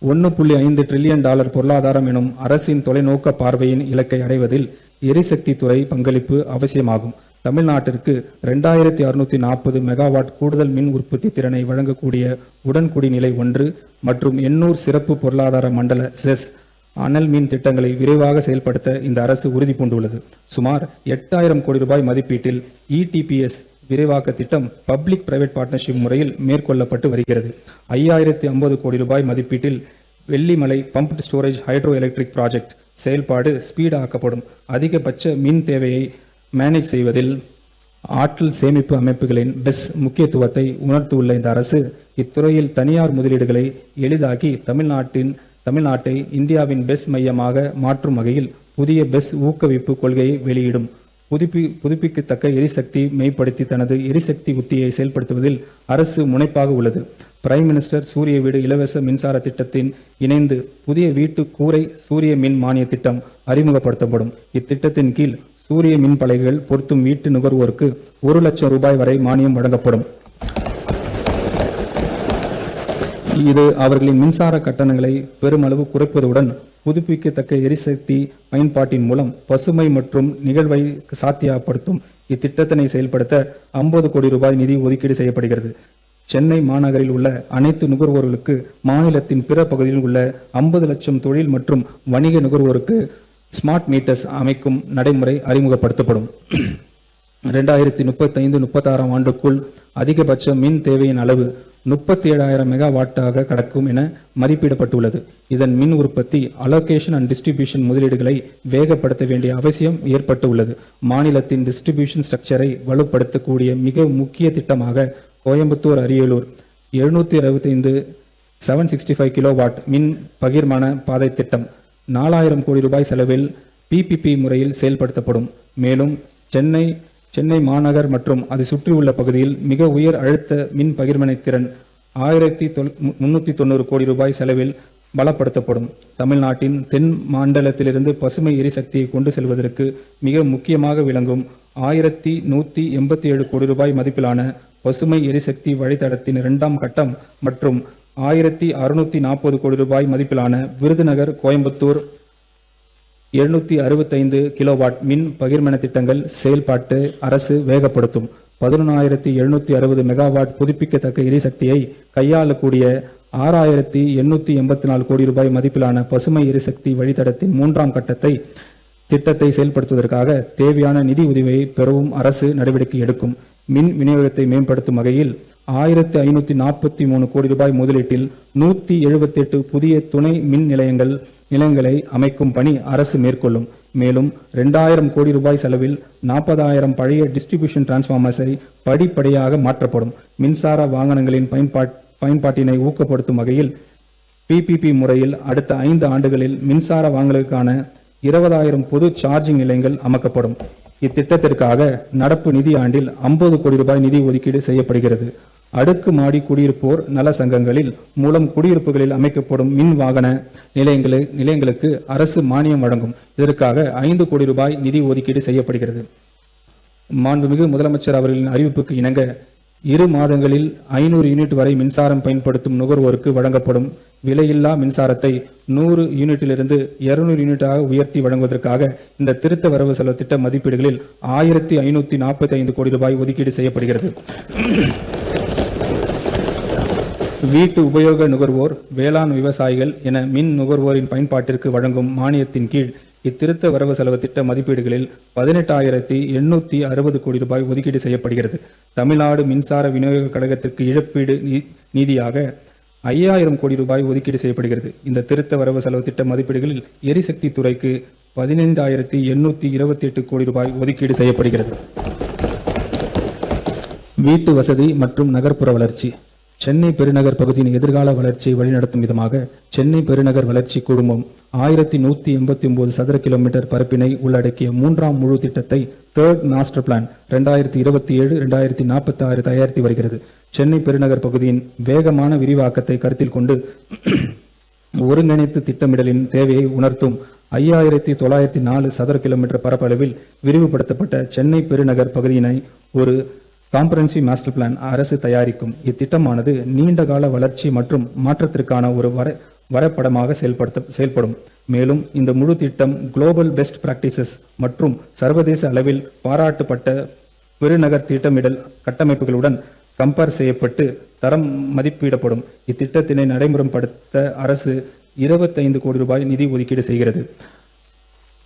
$1.5 டிரில்லியன் பொருளாதாரம் எனும் அரசின் தொலைநோக்க பார்வையின் இலக்கை அடைவதில் எரிசக்தி துறை பங்களிப்பு அவசியமாகும். தமிழ்நாட்டிற்கு 2640 மெகாவாட் கூடுதல் மின் உற்பத்தி திறனை வழங்கக்கூடிய உடன்குடி நிலை 1 மற்றும் 800 சிறப்பு பொருளாதார மண்டல செஸ் அனல் மின் திட்டங்களை விரைவாக செயல்படுத்த இந்த அரசு உறுதி பூண்டுள்ளது. சுமார் 8000 கோடி ரூபாய் மதிப்பீட்டில் இடிபிஎஸ் விரைவாக்க திட்டம் பப்ளிக் பிரைவேட் பார்ட்னர்ஷிப் முறையில் மேற்கொள்ளப்பட்டு வருகிறது. 5050 கோடி ரூபாய் மதிப்பீட்டில் Vellimalai pumped storage hydro electric project செயல்பாடு ஸ்பீட் ஆக்கப்படும். அதிகபட்ச மின் தேவையை மேனேஜ் செய்வதில் ஆற்றல் சேமிப்பு அமைப்புகளின் பெஸ் முக்கியத்துவத்தை உணர்த்தியுள்ள இந்த அரசு இத்துறையில் தனியார் முதலீடுகளை எளிதாக்கி தமிழ்நாட்டை இந்தியாவின் பெஸ் மையமாக மாற்றும் வகையில் புதிய பெஸ் ஊக்குவிப்பு கொள்கையை வெளியிடும். புதுப்பிக்கத்தக்க எரிசக்தி மேம்படுத்தி தனது எரிசக்தி உத்தியை செயல்படுத்துவதில் அரசு முனைப்பாக உள்ளது. பிரைம் மினிஸ்டர் சூரிய வீடு இலவச மின்சார திட்டத்தின் இணைந்து புதிய வீட்டு கூரை சூரிய மின் மானிய திட்டம் அறிமுகப்படுத்தப்படும். இத்திட்டத்தின் கீழ் சூரிய மின் பலகைகள் பொருத்தும் வீட்டு நுகர்வோருக்கு 1 லட்சம் ரூபாய் வரை மானியம் வழங்கப்படும். இது அவர்களின் மின்சார கட்டணங்களை பெருமளவு குறைப்பதுடன் புதுப்பிக்கத்தக்க எரிசக்தி பயன்பாட்டின் மூலம் பசுமை மற்றும் நிகழ்வை சாத்தியப்படுத்தும். இத்திட்டத்தினை செயல்படுத்த 50 கோடி ரூபாய் நிதி ஒதுக்கீடு செய்யப்படுகிறது. சென்னை மாநகரில் உள்ள அனைத்து நுகர்வோர்களுக்கு மாநிலத்தின் பிற பகுதியில் உள்ள 50 லட்சம் தொழில் மற்றும் வணிக நுகர்வோருக்கு ஸ்மார்ட் மீட்டர்ஸ் அமைக்கும் நடைமுறை அறிமுகப்படுத்தப்படும். 2035-36 ஆண்டுக்குள் அதிகபட்ச மின் தேவையின் அளவு 37,000 மெகாவாட்டாக கடக்கும் என மதிப்பிடப்பட்டுள்ளது. இதன் மின் உற்பத்தி, அலோகேஷன் அண்ட் டிஸ்ட்ரிபியூஷன் முதலீடுகளை வேகப்படுத்த வேண்டிய அவசியம் ஏற்பட்டு உள்ளது. மாநிலத்தின் டிஸ்ட்ரிபியூஷன் ஸ்ட்ரக்சரை வலுப்படுத்தக்கூடிய மிக முக்கிய திட்டமாக கோயம்புத்தூர் அரியலூர் 765 765 கிலோவாட் மின் பகிர்மான பாதை திட்டம் 4000 கோடி ரூபாய் செலவில் பிபிபி முறையில் செயல்படுத்தப்படும். மேலும் சென்னை மாநகர் மற்றும் அதை சுற்றியுள்ள பகுதியில் மிக உயர் அழுத்த மின் பகிர்மனை திறன் 1390 கோடி ரூபாய் செலவில் பலப்படுத்தப்படும். தமிழ்நாட்டின் தென் மண்டலத்திலிருந்து பசுமை எரிசக்தியை கொண்டு செல்வதற்கு மிக முக்கியமாக விளங்கும் 1187 கோடி ரூபாய் மதிப்பிலான பசுமை எரிசக்தி வழித்தடத்தின் 2ஆம் கட்டம் மற்றும் 1640 கோடி ரூபாய் மதிப்பிலான விருதுநகர் கோயம்புத்தூர் 765 கிலோவாட் மின் பகிர்மன திட்டங்கள் செயல்பாட்டு அரசு வேகப்படுத்தும். 11,760 மெகாவாட் புதுப்பிக்கத்தக்க எரிசக்தியை கையாளக்கூடிய 6,884 கோடி ரூபாய் மதிப்பிலான பசுமை எரிசக்தி வழித்தடத்தின் 3ஆம் கட்டத்தை திட்டத்தை செயல்படுத்துவதற்காக தேவையான நிதி உதவியை பெறவும் அரசு நடவடிக்கை எடுக்கும். மின் விநியோகத்தை மேம்படுத்தும் வகையில் 1543 கோடி ரூபாய் முதலீட்டில் 178 புதிய துணை மின் நிலையங்களை அமைக்கும் பணி அரசு மேற்கொள்ளும். மேலும் 2000 கோடி ரூபாய் செலவில் 40,000 பழைய டிஸ்ட்ரிபியூஷன் டிரான்ஸ்பார்மர்ஸை படிப்படியாக மாற்றப்படும். மின்சார வாகனங்களின் பயன்பாட்டினை ஊக்கப்படுத்தும் வகையில் PPP முறையில் அடுத்த 5 ஆண்டுகளில் மின்சார வாகனங்களுக்கான 20,000 பொது சார்ஜிங் நிலையங்கள் அமைக்கப்படும். இத்திட்டத்திற்காக நடப்பு நிதி ஆண்டில் 50 கோடி ரூபாய் நிதி ஒதுக்கீடு செய்யப்படுகிறது. அடுக்குமாடி குடியிருப்போர் நல சங்கங்களில் மூலம் குடியிருப்புகளில் அமைக்கப்படும் மின் வாகன நிலையங்களுக்கு அரசு மானியம் வழங்கும். இதற்காக 5 கோடி ரூபாய் நிதி ஒதுக்கீடு செய்யப்படுகிறது. மாண்புமிகு முதலமைச்சர் அவர்களின் அறிவிப்புக்கு இணங்க 2 மாதங்களில் 500 யூனிட் வரை மின்சாரம் பயன்படுத்தும் நுகர்வோருக்கு வழங்கப்படும் விலையில்லா மின்சாரத்தை 100 யூனிட்டிலிருந்து 200 யூனிட்டாக உயர்த்தி வழங்குவதற்காக இந்த திருத்த வரவு செலவு திட்ட மதிப்பீடுகளில் 1545 கோடி ரூபாய் ஒதுக்கீடு செய்யப்படுகிறது. வீட்டு உபயோக நுகர்வோர், வேளாண் விவசாயிகள் என மின் நுகர்வோரின் பயன்பாட்டிற்கு வழங்கும் மானியத்தின் கீழ் இத்திருத்த வரவு செலவு திட்ட மதிப்பீடுகளில் 18,860 கோடி ரூபாய் ஒதுக்கீடு செய்யப்படுகிறது. தமிழ்நாடு மின்சார விநியோக கழகத்திற்கு இழப்பீடு நிதியாக 5,000 கோடி ரூபாய் ஒதுக்கீடு செய்யப்படுகிறது. இந்த திருத்த வரவு செலவு திட்ட மதிப்பீடுகளில் எரிசக்தி துறைக்கு 15,828 கோடி ரூபாய் ஒதுக்கீடு செய்யப்படுகிறது. வீட்டு வசதி மற்றும் நகர்ப்புற வளர்ச்சி. சென்னை பெருநகர் பகுதியின் எதிர்கால வளர்ச்சியை வழிநடத்தும் விதமாக சென்னை பெருநகர் வளர்ச்சி குழுமம் 1189 சதுர கிலோமீட்டர் பரப்பினை உள்ளடக்கிய 3ஆம் முழு திட்டத்தை தேர்ட் மாஸ்டர் பிளான் 2027-2046 தயாரித்து வருகிறது. சென்னை பெருநகர் பகுதியின் வேகமான விரிவாக்கத்தை கருத்தில் கொண்டு ஒருங்கிணைத்து திட்டமிடலின் தேவையை உணர்த்தும் 5,904 சதுர கிலோமீட்டர் பரப்பளவில் விரிவுபடுத்தப்பட்ட சென்னை பெருநகர் பகுதியினை ஒரு காம்பரன்சிவ் மாஸ்டர் பிளான் அரசு தயாரிக்கும். இத்திட்டமானது நீண்டகால வளர்ச்சி மற்றும் மாற்றத்திற்கான ஒரு வரைபடமாக செயல்படும். மேலும் இந்த முழு திட்டம் குளோபல் பெஸ்ட் பிராக்டிசஸ் மற்றும் சர்வதேச அளவில் பாராட்டப்பட்ட பெருநகர் திட்டமிடல் கட்டமைப்புகளுடன் கம்பேர் செய்யப்பட்டு தரம் மதிப்பிடப்படும். இத்திட்டத்தினை நடைமுறைப்படுத்த அரசு 25 கோடி ரூபாய் நிதி ஒதுக்கீடு செய்கிறது.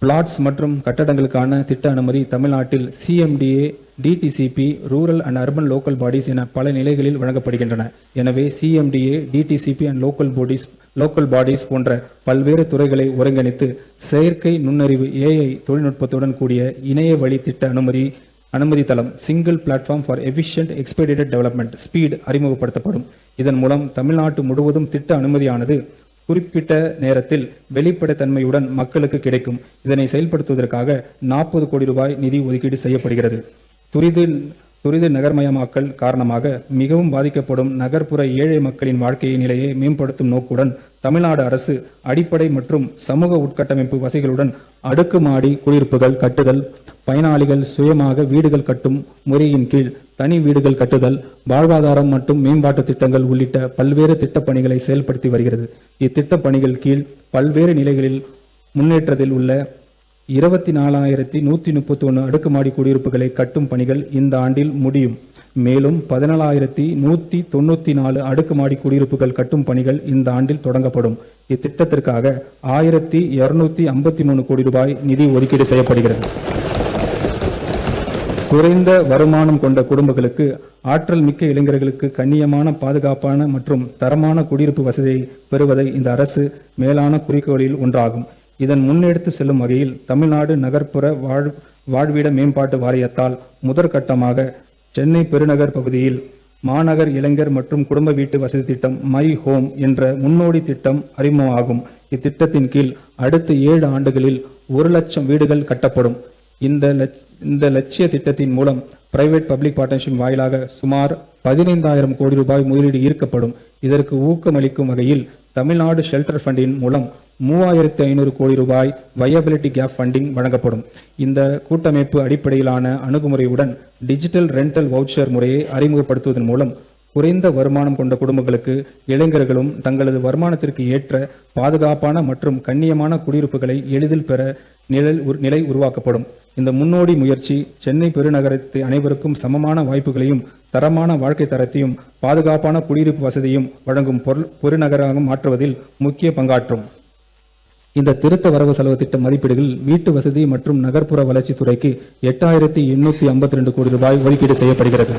பிளாட்ஸ் மற்றும் கட்டடங்களுக்கான திட்ட அனுமதி தமிழ்நாட்டில் CMDA, DTCP, rural and urban local bodies என பல நிலைகளில் வழங்கப்படுகின்றன. எனவே CMDA, DTCP and local bodies போன்ற பல்வேறு துறைகளை ஒருங்கிணைத்து செயற்கை நுண்ணறிவு AI தொழில்நுட்பத்துடன் கூடிய இணைய வழி திட்ட அனுமதி தளம் single platform for efficient expedited development speed அறிமுகப்படுத்தப்படும். இதன் மூலம் தமிழ்நாட்டு முழுவதும் திட்ட அனுமதியானது குறிப்பிட்ட நேரத்தில் வெளிப்படைத்தன்மையுடன் மக்களுக்கு கிடைக்கும். இதனை செயல்படுத்துவதற்காக 40 கோடி ரூபாய் நிதி ஒதுக்கீடு செய்யப்படுகிறது. துரித நகர்மயமாக்கல் காரணமாக மிகவும் பாதிக்கப்படும் நகர்ப்புற ஏழை மக்களின் வாழ்க்கை நிலையை மேம்படுத்தும் நோக்குடன் தமிழ்நாடு அரசு அடிப்படை மற்றும் சமூக உட்கட்டமைப்பு வசதிகளுடன் அடுக்குமாடி குடியிருப்புகள் கட்டுதல், பயனாளிகள் சுயமாக வீடுகள் கட்டும் முறையின் கீழ் தனி வீடுகள் கட்டுதல், வாழ்வாதாரம் மற்றும் மேம்பாட்டு திட்டங்கள் உள்ளிட்ட பல்வேறு திட்டப்பணிகளை செயல்படுத்தி வருகிறது. இத்திட்டப் பணிகள் கீழ் பல்வேறு நிலைகளில் முன்னேற்றத்தில் உள்ள 24,131 அடுக்குமாடி குடியிருப்புகளை கட்டும் பணிகள் இந்த ஆண்டில் முடியும். மேலும் 14,194 அடுக்குமாடி குடியிருப்புகள் கட்டும் பணிகள் இந்த ஆண்டில் தொடங்கப்படும். இத்திட்டத்திற்காக 1,253 கோடி ரூபாய் நிதி ஒதுக்கீடு செய்யப்படுகிறது. குறைந்த வருமானம் கொண்ட குடும்பங்களுக்கு ஆற்றல் மிக்க இளைஞர்களுக்கு கண்ணியமான, பாதுகாப்பான மற்றும் தரமான குடியிருப்பு வசதியை பெறுவதை இந்த அரசு மேலான குறிக்கோளில் ஒன்றாகும். இதன் முன்னெடுத்து செல்லும் வகையில் தமிழ்நாடு நகர்ப்புற வாழ்விட மேம்பாட்டு வாரியத்தால் முதற்கட்டமாக சென்னை பெருநகர் பகுதியில் மாநகர் இளைஞர் மற்றும் குடும்ப வீட்டு வசதி திட்டம் மை ஹோம் என்ற முன்னோடி திட்டம் அறிமுகமாகும். இத்திட்டத்தின் கீழ் அடுத்த 7 ஆண்டுகளில் 1 லட்சம் வீடுகள் கட்டப்படும். இந்த லட்சிய திட்டத்தின் மூலம் பிரைவேட் பப்ளிக் பார்ட்னர்ஷிப் வாயிலாக சுமார் 15,000 கோடி ரூபாய் முதலீடு ஈர்க்கப்படும். இதற்கு ஊக்கமளிக்கும் வகையில் தமிழ்நாடு ஷெல்டர் ஃபண்டின் மூலம் 3,500 கோடி ரூபாய் வயபிலிட்டி கேப் ஃபண்டிங் வழங்கப்படும். இந்த கூட்டமைப்பு அடிப்படையிலான அணுகுமுறையுடன் டிஜிட்டல் ரெண்டல் வவுச்சர் முறையை அறிமுகப்படுத்துவதன் மூலம் குறைந்த வருமானம் கொண்ட குடும்பங்களுக்கு இளைஞர்களும் தங்களது வருமானத்திற்கு ஏற்ற பாதுகாப்பான மற்றும் கண்ணியமான குடியிருப்புகளை எளிதில் பெற நிலை உருவாக்கப்படும். இந்த முன்னோடி முயற்சி சென்னை பெருநகரத்து அனைவருக்கும் சமமான வாய்ப்புகளையும் தரமான வாழ்க்கை தரத்தையும் பாதுகாப்பான குடியிருப்பு வசதியும் வழங்கும் பெருநகராக மாற்றுவதில் முக்கிய பங்காற்றும். இந்த திருத்த வரவு செலவு திட்ட மதிப்பீடுகளில் வீட்டு வசதி மற்றும் நகர்ப்புற வளர்ச்சி துறைக்கு 8852 கோடி ரூபாய் ஒதுக்கீடு செய்யப்படுகிறது.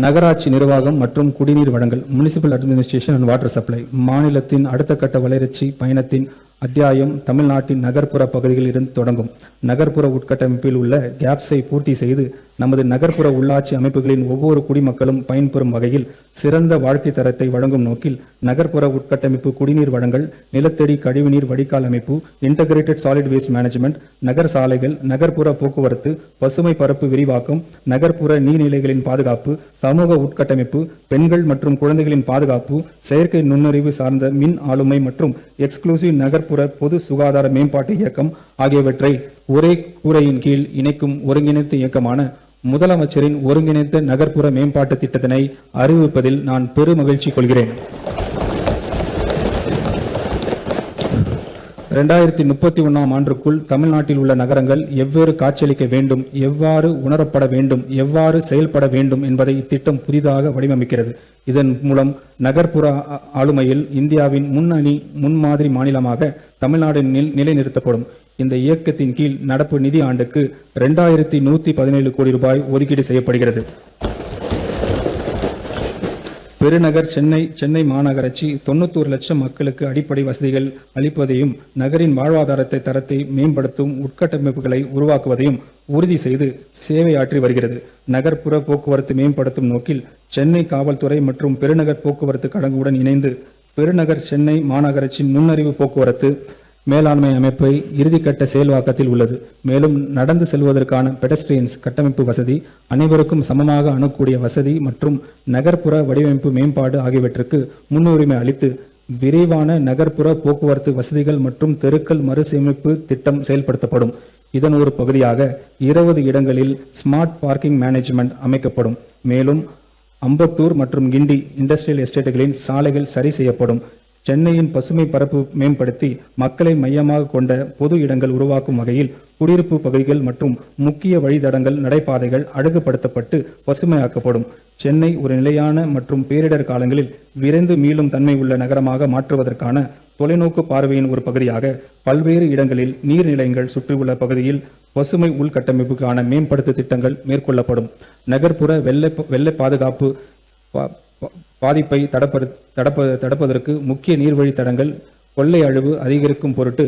நகராட்சி நிர்வாகம் மற்றும் குடிநீர் வழங்கல் municipal administration and water supply மாநிலத்தின் அடுத்த கட்ட வளர்ச்சி பயணத்தின் அத்தியாயம் தமிழ்நாட்டின் நகர்ப்புற பகுதிகளில் இருந்து தொடங்கும். நகர்ப்புற உட்கட்டமைப்பில் உள்ள கேப்ஸை பூர்த்தி செய்து நமது நகர்ப்புற உள்ளாட்சி அமைப்புகளின் ஒவ்வொரு குடிமக்களும் பயன்பெறும் வகையில் சிறந்த வாழ்க்கை தரத்தை வழங்கும் நோக்கில் நகர்ப்புற உட்கட்டமைப்பு குடிநீர் வழங்கல், நிலத்தடி கழிவுநீர் வடிகால் அமைப்பு, இன்டகிரேட்டட் சாலிட் வேஸ்ட் மேனேஜ்மெண்ட், நகர் சாலைகள், நகர்ப்புற போக்குவரத்து, பசுமை பரப்பு விரிவாக்கம், நகர்ப்புற நீர்நிலைகளின் பாதுகாப்பு, சமூக உட்கட்டமைப்பு, பெண்கள் மற்றும் குழந்தைகளின் பாதுகாப்பு, செயற்கை நுண்ணறிவு சார்ந்த மின் ஆளுமை மற்றும் எக்ஸ்க்ளூசிவ் நகர்ப்புற பொது சுகாதார மேம்பாட்டு இயக்கம் ஆகியவற்றை ஒரே கூரையின் கீழ் இணைக்கும் ஒருங்கிணைந்த இயக்கமான முதலமைச்சரின் ஒருங்கிணைந்த நகர்ப்புற மேம்பாட்டு திட்டத்தினை அறிவிப்பதில் நான் பெருமகிழ்ச்சி கொள்கிறேன். 2031ஆம் ஆண்டுக்குள் தமிழ்நாட்டில் உள்ள நகரங்கள் எவ்வாறு காட்சியளிக்க வேண்டும், எவ்வாறு உணரப்பட வேண்டும், எவ்வாறு செயல்பட வேண்டும் என்பதை இத்திட்டம் புதிதாக வடிவமைக்கிறது. இதன் மூலம் நகர்ப்புற ஆளுமையில் இந்தியாவின் முன்மாதிரி மாநிலமாக தமிழ்நாடு நிலைநிறுத்தப்படும். இந்த இயக்கத்தின் கீழ் நடப்பு நிதி ஆண்டுக்கு 2117 கோடி ரூபாய் ஒதுக்கீடு செய்யப்படுகிறது. பெருநகர் சென்னை மாநகராட்சி 91 லட்சம் மக்களுக்கு அடிப்படை வசதிகள் அளிப்பதையும் நகரின் வாழ்வாதாரத்தை தரத்தை மேம்படுத்தும் உட்கட்டமைப்புகளை உருவாக்குவதையும் உறுதி செய்து சேவையாற்றி வருகிறது. நகர்ப்புற போக்குவரத்து மேம்படுத்தும் நோக்கில் சென்னை காவல்துறை மற்றும் பெருநகர் போக்குவரத்து கழகங்களுடன் இணைந்து பெருநகர் சென்னை மாநகராட்சி நுண்ணறிவு போக்குவரத்து மேலாண்மை அமைப்பை இறுதிக்கட்ட செயல்வாக்கத்தில் உள்ளது. மேலும் நடந்து செல்வதற்கான பெடஸ்ட்ரியன்ஸ் கட்டமைப்பு வசதி, அனைவருக்கும் சமமாக அணுகக்கூடிய வசதி மற்றும் நகர்ப்புற வடிவமைப்பு மேம்பாடு ஆகியவற்றுக்கு முன்னுரிமை அளித்து விரைவான நகர்ப்புற போக்குவரத்து வசதிகள் மற்றும் தெருக்கள் மறுசீரமைப்பு திட்டம் செயல்படுத்தப்படும். இதன் ஒரு பகுதியாக 20 இடங்களில் ஸ்மார்ட் பார்க்கிங் மேனேஜ்மெண்ட் அமைக்கப்படும். மேலும் அம்பத்தூர் மற்றும் கிண்டி இண்டஸ்ட்ரியல் எஸ்டேட்டுகளின் சாலைகள் சரி செய்யப்படும். சென்னையின் பசுமை பரப்பு மேம்படுத்தி மக்களை மையமாக கொண்ட பொது இடங்கள் உருவாக்கும் வகையில் குடியிருப்பு பகுதிகள் மற்றும் முக்கிய வழித்தடங்கள், நடைபாதைகள் அழகுபடுத்தப்பட்டு பசுமையாக்கப்படும். சென்னை ஒரு நிலையான மற்றும் பேரிடர் காலங்களில் விரைந்து மீளும் தன்மை உள்ள நகரமாக மாற்றுவதற்கான தொலைநோக்கு பார்வையின் ஒரு பகுதியாக பல்வேறு இடங்களில் நீர்நிலைகள் சுற்றியுள்ள பகுதியில் பசுமை உள்கட்டமைப்புக்கான மேம்படுத்த திட்டங்கள் மேற்கொள்ளப்படும். நகர்ப்புற வெள்ள பாதுகாப்பு பாதிப்பை தடுப்பதற்கு முக்கிய நீர்வழி தடங்கள் கொள்ளை அழிவு அதிகரிக்கும் பொருட்டு